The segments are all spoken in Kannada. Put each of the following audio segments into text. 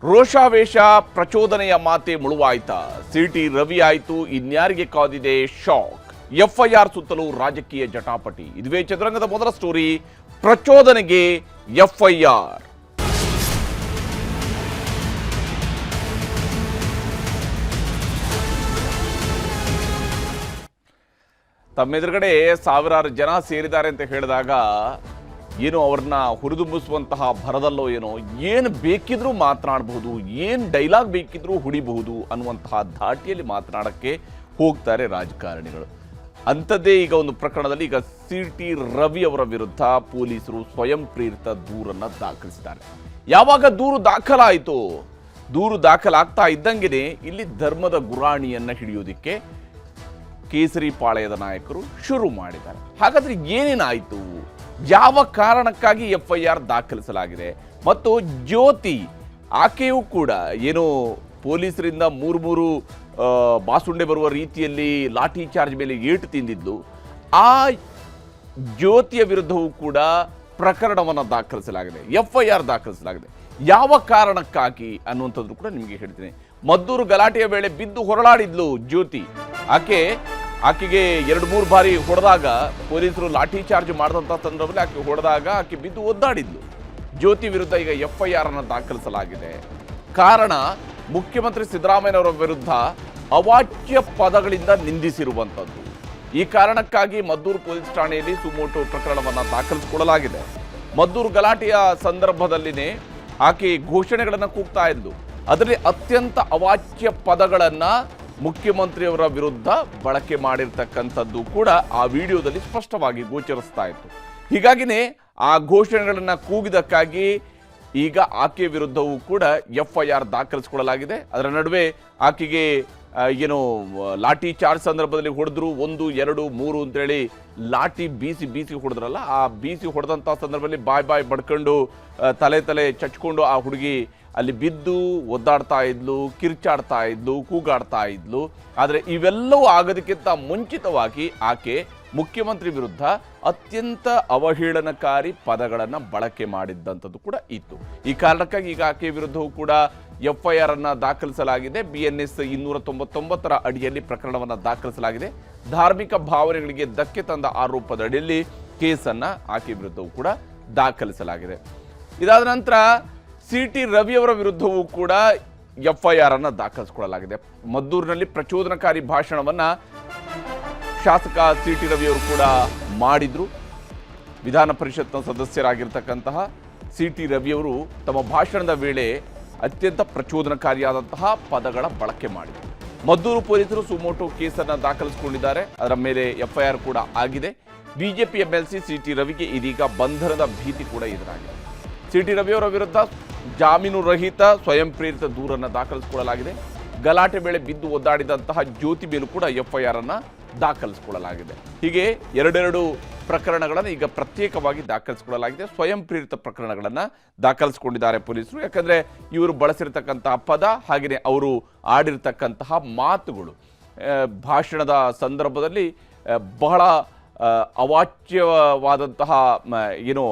ರೋಷಾವೇಶ ಪ್ರಚೋದನೆಯ ಮಾತೆ ಮುಳುವಾಯ್ತಾ? ಸಿಟಿ ರವಿ ಆಯಿತು, ಇನ್ಯಾರಿಗೆ ಕಾದಿದೆ ಶಾಕ್? ಎಫ್ಐಆರ್ ಸುತ್ತಲೂ ರಾಜಕೀಯ ಜಟಾಪಟಿ. ಇದುವೇ ಚದುರಂಗದ ಮೊದಲ ಸ್ಟೋರಿ. ಪ್ರಚೋದನೆಗೆ ಎಫ್ಐಆರ್. ತಮ್ಮೆದುರುಗಡೆ ಸಾವಿರಾರು ಜನ ಸೇರಿದ್ದಾರೆ ಅಂತ ಹೇಳಿದಾಗ ಏನು ಅವ್ರನ್ನ ಹುರಿದುಂಬಿಸುವಂತಹ ಭರದಲ್ಲೋ ಏನೋ, ಏನು ಬೇಕಿದ್ರೂ ಮಾತನಾಡಬಹುದು, ಏನು ಡೈಲಾಗ್ ಬೇಕಿದ್ರೂ ಹುಡಿಬಹುದು ಅನ್ನುವಂತಹ ಧಾಟಿಯಲ್ಲಿ ಮಾತನಾಡಕ್ಕೆ ಹೋಗ್ತಾರೆ ರಾಜಕಾರಣಿಗಳು. ಅಂಥದ್ದೇ ಈಗ ಒಂದು ಪ್ರಕರಣದಲ್ಲಿ ಈಗ ಸಿಟಿ ರವಿ ಅವರ ವಿರುದ್ಧ ಪೊಲೀಸರು ಸ್ವಯಂ ಪ್ರೇರಿತ ದೂರನ್ನು ದಾಖಲಿಸಿದ್ದಾರೆ. ಯಾವಾಗ ದೂರು ದಾಖಲಾಯಿತು, ದೂರು ದಾಖಲಾಗ್ತಾ ಇದ್ದಂಗೆನೆ ಇಲ್ಲಿ ಧರ್ಮದ ಗುರಾಣಿಯನ್ನು ಹಿಡಿಯೋದಿಕ್ಕೆ ಕೇಸರಿ ಪಾಳ್ಯದ ನಾಯಕರು ಶುರು ಮಾಡಿದ್ದಾರೆ. ಹಾಗಾದ್ರೆ ಏನೇನಾಯಿತು, ಯಾವ ಕಾರಣಕ್ಕಾಗಿ ಎಫ್ಐಆರ್ ದಾಖಲಿಸಲಾಗಿದೆ? ಮತ್ತು ಜ್ಯೋತಿ ಆಕೆಯೂ ಕೂಡ ಏನು ಪೊಲೀಸರಿಂದ ಮೂರು ಬಾಸುಂಡೆ ಬರುವ ರೀತಿಯಲ್ಲಿ ಲಾಠಿ ಚಾರ್ಜ್ ಮೇಲೆ ಏಟು ತಿಂದಿದ್ದು, ಆ ಜ್ಯೋತಿಯ ವಿರುದ್ಧವೂ ಕೂಡ ಪ್ರಕರಣವನ್ನು ದಾಖಲಿಸಲಾಗಿದೆ, ಎಫ್ಐಆರ್ ದಾಖಲಿಸಲಾಗಿದೆ. ಯಾವ ಕಾರಣಕ್ಕಾಗಿ ಅನ್ನುವಂಥದ್ದು ಕೂಡ ನಿಮಗೆ ಹೇಳ್ತೀನಿ. ಮದ್ದೂರು ಗಲಾಟೆಯ ವೇಳೆ ಬಿದ್ದು ಹೊರಳಾಡಿದ್ಲು ಜ್ಯೋತಿ. ಆಕೆಗೆ 2-3 ಬಾರಿ ಹೊಡೆದಾಗ, ಪೊಲೀಸರು ಲಾಠಿ ಚಾರ್ಜ್ ಮಾಡಿದಂಥ ಸಂದರ್ಭದಲ್ಲಿ ಆಕೆ ಹೊಡೆದಾಗ ಆಕೆ ಬಿದ್ದು ಒದ್ದಾಡಿದ್ಲು. ಜ್ಯೋತಿ ವಿರುದ್ಧ ಈಗ ಎಫ್ಐಆರ್ ಅನ್ನು ದಾಖಲಿಸಲಾಗಿದೆ. ಕಾರಣ, ಮುಖ್ಯಮಂತ್ರಿ ಸಿದ್ದರಾಮಯ್ಯನವರ ವಿರುದ್ಧ ಅವಾಚ್ಯ ಪದಗಳಿಂದ ನಿಂದಿಸಿರುವಂಥದ್ದು. ಈ ಕಾರಣಕ್ಕಾಗಿ ಮದ್ದೂರು ಪೊಲೀಸ್ ಠಾಣೆಯಲ್ಲಿ ಸುಮೋಟೋ ಪ್ರಕರಣವನ್ನು ದಾಖಲಿಸಿಕೊಳ್ಳಲಾಗಿದೆ. ಮದ್ದೂರು ಗಲಾಟೆಯ ಸಂದರ್ಭದಲ್ಲಿನೇ ಆಕೆ ಘೋಷಣೆಗಳನ್ನು ಕೂಗ್ತಾ ಇದ್ಲು. ಅದರಲ್ಲಿ ಅತ್ಯಂತ ಅವಾಚ್ಯ ಪದಗಳನ್ನು ಮುಖ್ಯಮಂತ್ರಿಯವರ ವಿರುದ್ಧ ಬಳಕೆ ಮಾಡಿರ್ತಕ್ಕಂಥದ್ದು ಕೂಡ ಆ ವಿಡಿಯೋದಲ್ಲಿ ಸ್ಪಷ್ಟವಾಗಿ ಗೋಚರಿಸ್ತಾ ಇತ್ತು. ಹೀಗಾಗಿನೇ ಆ ಘೋಷಣೆಗಳನ್ನು ಕೂಗಿದಕ್ಕಾಗಿ ಈಗ ಆಕೆ ವಿರುದ್ಧವೂ ಕೂಡ ಎಫ್ಐಆರ್ ದಾಖಲಿಸಿಕೊಳ್ಳಲಾಗಿದೆ. ಅದರ ನಡುವೆ ಆಕೆಗೆ ಏನು ಲಾಠಿ ಚಾರ್ಜ್ ಸಂದರ್ಭದಲ್ಲಿ ಹೊಡೆದ್ರು, 1, 2, 3 ಅಂತೇಳಿ ಲಾಠಿ ಬೀಸಿ ಹೊಡೆದ್ರಲ್ಲ, ಆ ಬೀಸಿ ಹೊಡೆದಂಥ ಸಂದರ್ಭದಲ್ಲಿ ಬಾಯ್ ಬಡ್ಕೊಂಡು ತಲೆ ಚಚ್ಕೊಂಡು ಆ ಹುಡುಗಿ ಅಲ್ಲಿ ಬಿದ್ದು ಒದ್ದಾಡ್ತಾ ಇದ್ಲು, ಕಿರ್ಚಾಡ್ತಾ ಇದ್ಲು, ಕೂಗಾಡ್ತಾ ಇದ್ಲು. ಆದರೆ ಇವೆಲ್ಲವೂ ಆಗೋದಕ್ಕಿಂತ ಮುಂಚಿತವಾಗಿ ಆಕೆ ಮುಖ್ಯಮಂತ್ರಿ ವಿರುದ್ಧ ಅತ್ಯಂತ ಅವಹೇಳನಕಾರಿ ಪದಗಳನ್ನು ಬಳಕೆ ಮಾಡಿದ್ದಂಥದ್ದು ಕೂಡ ಇತ್ತು. ಈ ಕಾರಣಕ್ಕಾಗಿ ಈಗ ಆಕೆ ವಿರುದ್ಧವೂ ಕೂಡ ಎಫ್ಐಆರ್ ಅನ್ನು ದಾಖಲಿಸಲಾಗಿದೆ. BNS 299 ಅಡಿಯಲ್ಲಿ ಪ್ರಕರಣವನ್ನು ದಾಖಲಿಸಲಾಗಿದೆ. ಧಾರ್ಮಿಕ ಭಾವನೆಗಳಿಗೆ ಧಕ್ಕೆ ತಂದ ಆರೋಪದ ಅಡಿಯಲ್ಲಿ ಕೇಸನ್ನು ಆಕೆ ವಿರುದ್ಧವೂ ಕೂಡ ದಾಖಲಿಸಲಾಗಿದೆ. ಇದಾದ ನಂತರ ಸಿಟಿ ರವಿಯವರ ವಿರುದ್ಧವೂ ಕೂಡ ಎಫ್ಐಆರ್ ಅನ್ನು ದಾಖಲಿಸಿಕೊಳ್ಳಲಾಗಿದೆ. ಮದ್ದೂರಿನಲ್ಲಿ ಪ್ರಚೋದನಕಾರಿ ಭಾಷಣವನ್ನು ಶಾಸಕ ಸಿಟಿ ರವಿಯವರು ಕೂಡ ಮಾಡಿದ್ರು. ವಿಧಾನ ಪರಿಷತ್ನ ಸದಸ್ಯರಾಗಿರ್ತಕ್ಕಂತಹ ಸಿಟಿ ರವಿಯವರು ತಮ್ಮ ಭಾಷಣದ ವೇಳೆ ಅತ್ಯಂತ ಪ್ರಚೋದನಕಾರಿಯಾದಂತಹ ಪದಗಳ ಬಳಕೆ ಮಾಡಿದರು. ಮದ್ದೂರು ಪೊಲೀಸರು ಸುಮೋಟೋ ಕೇಸನ್ನು ದಾಖಲಿಸಿಕೊಂಡಿದ್ದಾರೆ. ಅದರ ಮೇಲೆ ಎಫ್ಐಆರ್ ಕೂಡ ಆಗಿದೆ. ಬಿಜೆಪಿ MLC ಸಿಟಿ ರವಿಗೆ ಇದೀಗ ಬಂಧನದ ಭೀತಿ ಕೂಡ ಎದುರಾಗಿದೆ. ಸಿಟಿ ರವಿಯವರ ವಿರುದ್ಧ ಜಾಮೀನು ರಹಿತ ಸ್ವಯಂ ಪ್ರೇರಿತ ದೂರನ್ನು ದಾಖಲಿಸಿಕೊಳ್ಳಲಾಗಿದೆ. ಗಲಾಟೆ ವೇಳೆ ಬಿದ್ದು ಒದ್ದಾಡಿದಂತಹ ಜ್ಯೋತಿ ಮೇಲೂ ಕೂಡ ಎಫ್ಐಆರ್ ಅನ್ನು ದಾಖಲಿಸಿಕೊಳ್ಳಲಾಗಿದೆ. ಹೀಗೆ 2 ಪ್ರಕರಣಗಳನ್ನು ಈಗ ಪ್ರತ್ಯೇಕವಾಗಿ ದಾಖಲಿಸಿಕೊಳ್ಳಲಾಗಿದೆ. ಸ್ವಯಂ ಪ್ರೇರಿತ ಪ್ರಕರಣಗಳನ್ನು ದಾಖಲಿಸಿಕೊಂಡಿದ್ದಾರೆ ಪೊಲೀಸರು. ಯಾಕಂದರೆ ಇವರು ಬಳಸಿರ್ತಕ್ಕಂತಹ ಪದ, ಹಾಗೆಯೇ ಅವರು ಆಡಿರ್ತಕ್ಕಂತಹ ಮಾತುಗಳು ಭಾಷಣದ ಸಂದರ್ಭದಲ್ಲಿ ಬಹಳ ಅವಾಚ್ಯವಾದಂತಹ ಏನು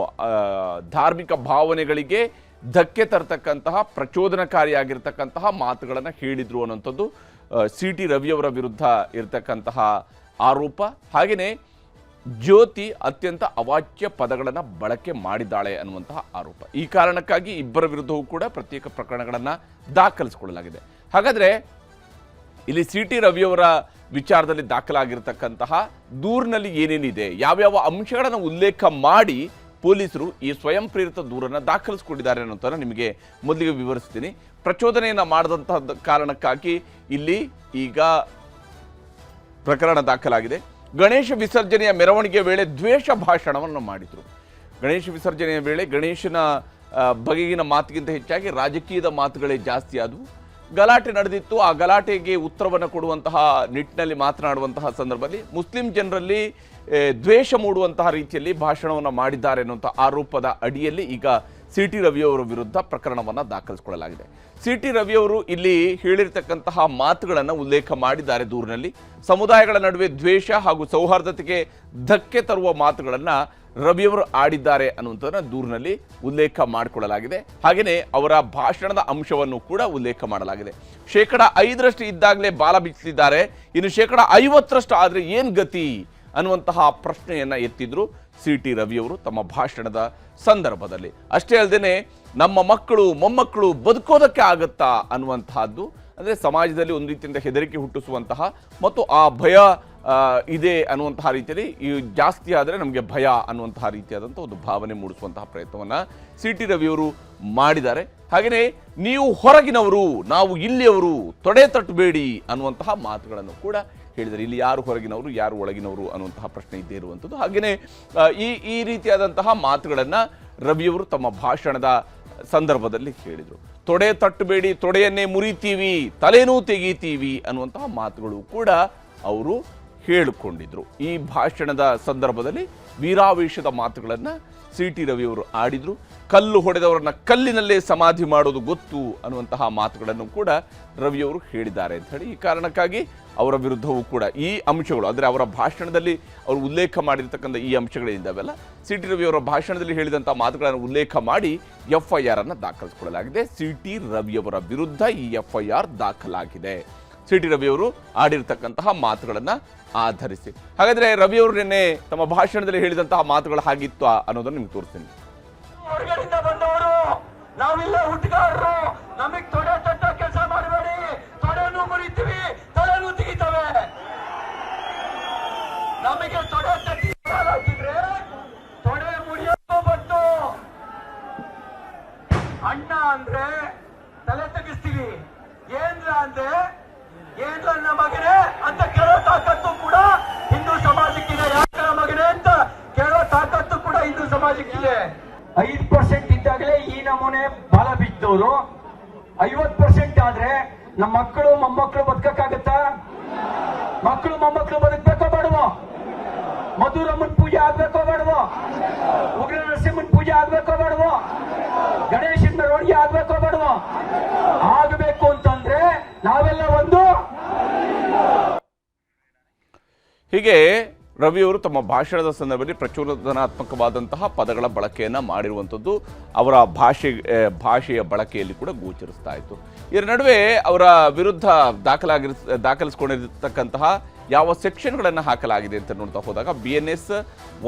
ಧಾರ್ಮಿಕ ಭಾವನೆಗಳಿಗೆ ಧಕ್ಕೆ ತರ್ತಕ್ಕಂತಹ ಪ್ರಚೋದನಕಾರಿಯಾಗಿರ್ತಕ್ಕಂತಹ ಮಾತುಗಳನ್ನು ಹೇಳಿದ್ರು ಅನ್ನೋಂಥದ್ದು ಸಿಟಿ ರವಿಯವರ ವಿರುದ್ಧ ಇರತಕ್ಕಂತಹ ಆರೋಪ. ಹಾಗೆಯೇ ಜ್ಯೋತಿ ಅತ್ಯಂತ ಅವಾಚ್ಯ ಪದಗಳನ್ನು ಬಳಕೆ ಮಾಡಿದ್ದಾಳೆ ಅನ್ನುವಂತಹ ಆರೋಪ. ಈ ಕಾರಣಕ್ಕಾಗಿ ಇಬ್ಬರ ವಿರುದ್ಧವೂ ಕೂಡ ಪ್ರತ್ಯೇಕ ಪ್ರಕರಣಗಳನ್ನು ದಾಖಲಿಸಿಕೊಳ್ಳಲಾಗಿದೆ. ಹಾಗಾದರೆ ಇಲ್ಲಿ ಸಿಟಿ ರವಿಯವರ ವಿಚಾರದಲ್ಲಿ ದಾಖಲಾಗಿರ್ತಕ್ಕಂತಹ ದೂರಿನಲ್ಲಿ ಏನೇನಿದೆ, ಯಾವ್ಯಾವ ಅಂಶಗಳನ್ನು ಉಲ್ಲೇಖ ಮಾಡಿ ಪೊಲೀಸರು ಈ ಸ್ವಯಂ ಪ್ರೇರಿತ ದೂರನ್ನು ದಾಖಲಿಸಿಕೊಂಡಿದ್ದಾರೆ ಅನ್ನೋದನ್ನು ನಿಮಗೆ ಮೊದಲಿಗೆ ವಿವರಿಸ್ತೀನಿ. ಪ್ರಚೋದನೆಯನ್ನು ಮಾಡಿದಂತಹ ಕಾರಣಕ್ಕಾಗಿ ಇಲ್ಲಿ ಈಗ ಪ್ರಕರಣ ದಾಖಲಾಗಿದೆ. ಗಣೇಶ ವಿಸರ್ಜನೆಯ ಮೆರವಣಿಗೆ ವೇಳೆ ದ್ವೇಷ ಭಾಷಣವನ್ನು ಮಾಡಿದರು. ಗಣೇಶ ವಿಸರ್ಜನೆಯ ವೇಳೆ ಗಣೇಶನ ಬಗೆಗಿನ ಮಾತಿಗಿಂತ ಹೆಚ್ಚಾಗಿ ರಾಜಕೀಯದ ಮಾತುಗಳೇ ಜಾಸ್ತಿ ಆದವು. ಗಲಾಟೆ ನಡೆದಿತ್ತು. ಆ ಗಲಾಟೆಗೆ ಉತ್ತರವನ್ನು ಕೊಡುವಂತಹ ನಿಟ್ಟಿನಲ್ಲಿ ಮಾತನಾಡುವಂತಹ ಸಂದರ್ಭದಲ್ಲಿ ಮುಸ್ಲಿಂ ಜನರಲ್ಲಿ ದ್ವೇಷ ಮೂಡುವಂತಹ ರೀತಿಯಲ್ಲಿ ಭಾಷಣವನ್ನು ಮಾಡಿದ್ದಾರೆ ಅನ್ನುವಂಥ ಆರೋಪದ ಅಡಿಯಲ್ಲಿ ಈಗ ಸಿ ಟಿ ರವಿಯವರ ವಿರುದ್ಧ ಪ್ರಕರಣವನ್ನು ದಾಖಲಿಸಿಕೊಳ್ಳಲಾಗಿದೆ. ಸಿ ಟಿ ರವಿಯವರು ಇಲ್ಲಿ ಹೇಳಿರ್ತಕ್ಕಂತಹ ಮಾತುಗಳನ್ನು ಉಲ್ಲೇಖ ಮಾಡಿದ್ದಾರೆ ದೂರಿನಲ್ಲಿ. ಸಮುದಾಯಗಳ ನಡುವೆ ದ್ವೇಷ ಹಾಗೂ ಸೌಹಾರ್ದತೆಗೆ ಧಕ್ಕೆ ತರುವ ಮಾತುಗಳನ್ನು ರವಿಯವರು ಆಡಿದ್ದಾರೆ ಅನ್ನುವಂಥದ್ದನ್ನ ದೂರಿನಲ್ಲಿ ಉಲ್ಲೇಖ ಮಾಡಿಕೊಳ್ಳಲಾಗಿದೆ. ಹಾಗೆಯೇ ಅವರ ಭಾಷಣದ ಅಂಶವನ್ನು ಕೂಡ ಉಲ್ಲೇಖ ಮಾಡಲಾಗಿದೆ. 5% ಇದ್ದಾಗಲೇ ಬಾಲ ಬಿಚ್ಚಿದ್ದಾರೆ, ಇನ್ನು 50% ಆದರೆ ಏನು ಗತಿ ಅನ್ನುವಂತಹ ಪ್ರಶ್ನೆಯನ್ನ ಎತ್ತಿದ್ರು ಸಿ ಟಿ ರವಿಯವರು ತಮ್ಮ ಭಾಷಣದ ಸಂದರ್ಭದಲ್ಲಿ. ಅಷ್ಟೇ ಅಲ್ಲದೆ ನಮ್ಮ ಮಕ್ಕಳು ಮೊಮ್ಮಕ್ಕಳು ಬದುಕೋದಕ್ಕೆ ಆಗತ್ತಾ ಅನ್ನುವಂತಹದ್ದು, ಅಂದರೆ ಸಮಾಜದಲ್ಲಿ ಒಂದು ರೀತಿಯಿಂದ ಹೆದರಿಕೆ ಹುಟ್ಟಿಸುವಂತಹ ಮತ್ತು ಆ ಭಯ ಇದೆ ಅನ್ನುವಂತಹ ರೀತಿಯಲ್ಲಿ ಈ ಜಾಸ್ತಿ ಆದರೆ ನಮಗೆ ಭಯ ಅನ್ನುವಂತಹ ರೀತಿಯಾದಂಥ ಒಂದು ಭಾವನೆ ಮೂಡಿಸುವಂತಹ ಪ್ರಯತ್ನವನ್ನು ಸಿ ಟಿ ರವಿಯವರು ಮಾಡಿದ್ದಾರೆ. ಹಾಗೆಯೇ ನೀವು ಹೊರಗಿನವರು, ನಾವು ಇಲ್ಲಿಯವರು, ತೊಡೆ ತಟ್ಟಬೇಡಿ ಅನ್ನುವಂತಹ ಮಾತುಗಳನ್ನು ಕೂಡ ಹೇಳಿದ್ದಾರೆ. ಇಲ್ಲಿ ಯಾರು ಹೊರಗಿನವರು ಯಾರು ಒಳಗಿನವರು ಅನ್ನುವಂತಹ ಪ್ರಶ್ನೆ ಇದ್ದೇ ಇರುವಂಥದ್ದು. ಹಾಗೆಯೇ ಈ ರೀತಿಯಾದಂತಹ ಮಾತುಗಳನ್ನು ರವಿಯವರು ತಮ್ಮ ಭಾಷಣದ ಸಂದರ್ಭದಲ್ಲಿ ಹೇಳಿದರು. ತೊಡೆ ತಟ್ಟಬೇಡಿ, ತೊಡೆಯನ್ನೇ ಮುರಿತೀವಿ, ತಲೆನೂ ತೆಗೀತೀವಿ ಅನ್ನುವಂತಹ ಮಾತುಗಳು ಕೂಡ ಅವರು ಹೇಳಿಕೊಂಡಿದ್ರು. ಈ ಭಾಷಣದ ಸಂದರ್ಭದಲ್ಲಿ ವೀರಾವೇಶದ ಮಾತುಗಳನ್ನು ಸಿ ಟಿ ರವಿಯವರು ಆಡಿದರು. ಕಲ್ಲು ಹೊಡೆದವರನ್ನ ಕಲ್ಲಿನಲ್ಲೇ ಸಮಾಧಿ ಮಾಡೋದು ಗೊತ್ತು ಅನ್ನುವಂತಹ ಮಾತುಗಳನ್ನು ಕೂಡ ರವಿಯವರು ಹೇಳಿದ್ದಾರೆ ಅಂತ ಹೇಳಿ, ಈ ಕಾರಣಕ್ಕಾಗಿ ಅವರ ವಿರುದ್ಧವೂ ಕೂಡ ಈ ಅಂಶಗಳು, ಅಂದರೆ ಅವರ ಭಾಷಣದಲ್ಲಿ ಅವರು ಉಲ್ಲೇಖ ಮಾಡಿರ್ತಕ್ಕಂಥ ಈ ಅಂಶಗಳೇನಿದ್ದಾವೆಲ್ಲ ಸಿ ಟಿ ರವಿಯವರ ಭಾಷಣದಲ್ಲಿ ಹೇಳಿದಂಥ ಮಾತುಗಳನ್ನು ಉಲ್ಲೇಖ ಮಾಡಿ FIR ಅನ್ನು ದಾಖಲಿಸಿಕೊಳ್ಳಲಾಗಿದೆ. ಸಿ ಟಿ ರವಿಯವರ ವಿರುದ್ಧ ಈ FIR ದಾಖಲಾಗಿದೆ. ಸಿ ಟಿ ರವಿಯವರು ಆಡಿರ್ತಕ್ಕಂತಹ ಮಾತುಗಳನ್ನು ಆಧರಿಸಿ. ಹಾಗಾದರೆ ರವಿಯವರು ನಿನ್ನೆ ತಮ್ಮ ಭಾಷಣದಲ್ಲಿ ಹೇಳಿದಂತಹ ಮಾತುಗಳು ಹಾಗಿತ್ತು ಅನ್ನೋದನ್ನು ನಿಮ್ಗೆ ತೋರಿಸ್ತೀನಿ. ಹೊರಗಡೆಯಿಂದ ಬಂದವರು ನಾವಿಲ್ಲ ಹುಟ್ಟುಗಾರರು, ನಮಗೆ ತೊಡೆ ತಟ್ಟ ಕೆಲಸ ಮಾಡಬೇಡಿ, ತೊಡೆನೂ ಮುರಿತೀವಿ, ತೊಡೆನೂ ತೆಗಿತವೆ. ನಮಗೆ ತೊಡೆ ತಟ್ಟಿ ಹಾಕಿದ್ರೆ ತೊಡೆ ಮುರಿಯೋದು ಬಂತು. ಅಣ್ಣ ಅಂದ್ರೆ ತಲೆ ತೆಗಿಸ್ತೀವಿ, ಏನ್ರ ಅಂದ್ರೆ ಏನ್ರ ನನ್ನ ಮಗನೇ ಅಂತ ಕೇಳೋ ತಾಕತ್ತು ಕೂಡ ಹಿಂದೂ ಸಮಾಜಕ್ಕಿದೆ. ಯಾಕರ ಮಗನೇ ಅಂತ ಕೇಳೋ ತಾಕತ್ತು ಕೂಡ ಹಿಂದೂ ಸಮಾಜಕ್ಕಿದೆ. 5% ಇದ್ದಾಗಲೇ ಈ ನಮೂನೆ ಬಾಲ ಬಿದ್ದವರು, 50% ಆದ್ರೆ ನಮ್ಮ ಮಕ್ಕಳು ಮೊಮ್ಮಕ್ಕಳು ಬದುಕಕ್ಕಾಗತ್ತಾ? ಮಕ್ಕಳು ಮೊಮ್ಮಕ್ಕಳು ಬದುಕಬೇಕೋ ಬೇಡವೋ? ಮಧುರಮ್ಮನ ಪೂಜೆ ಆಗ್ಬೇಕೋ ಬೇಡವೋ? ಉಗ್ರ ನರಸಿಂಹನ ಪೂಜೆ ಆಗ್ಬೇಕೋ ಬೇಡವೋ? ಗಣೇಶನ ಮೆರವಣಿಗೆ ಆಗ್ಬೇಕೋ ಬೇಡವೋ? ಆಗಬೇಕು ಅಂತಂದ್ರೆ ನಾವೆಲ್ಲ ಒಂದು. ಹೀಗೆ ರವಿಯವರು ತಮ್ಮ ಭಾಷಣದ ಸಂದರ್ಭದಲ್ಲಿ ಪ್ರಚೋದನಾತ್ಮಕವಾದಂತಹ ಪದಗಳ ಬಳಕೆಯನ್ನು ಮಾಡಿರುವಂಥದ್ದು ಅವರ ಭಾಷೆಯ ಬಳಕೆಯಲ್ಲಿ ಕೂಡ ಗೋಚರಿಸ್ತಾ ಇತ್ತು. ಇದರ ನಡುವೆ ಅವರ ವಿರುದ್ಧ ದಾಖಲಿಸಿಕೊಂಡಿರತಕ್ಕಂತಹ ಯಾವ ಸೆಕ್ಷನ್ಗಳನ್ನು ಹಾಕಲಾಗಿದೆ ಅಂತ ನೋಡ್ತಾ ಹೋದಾಗ BNS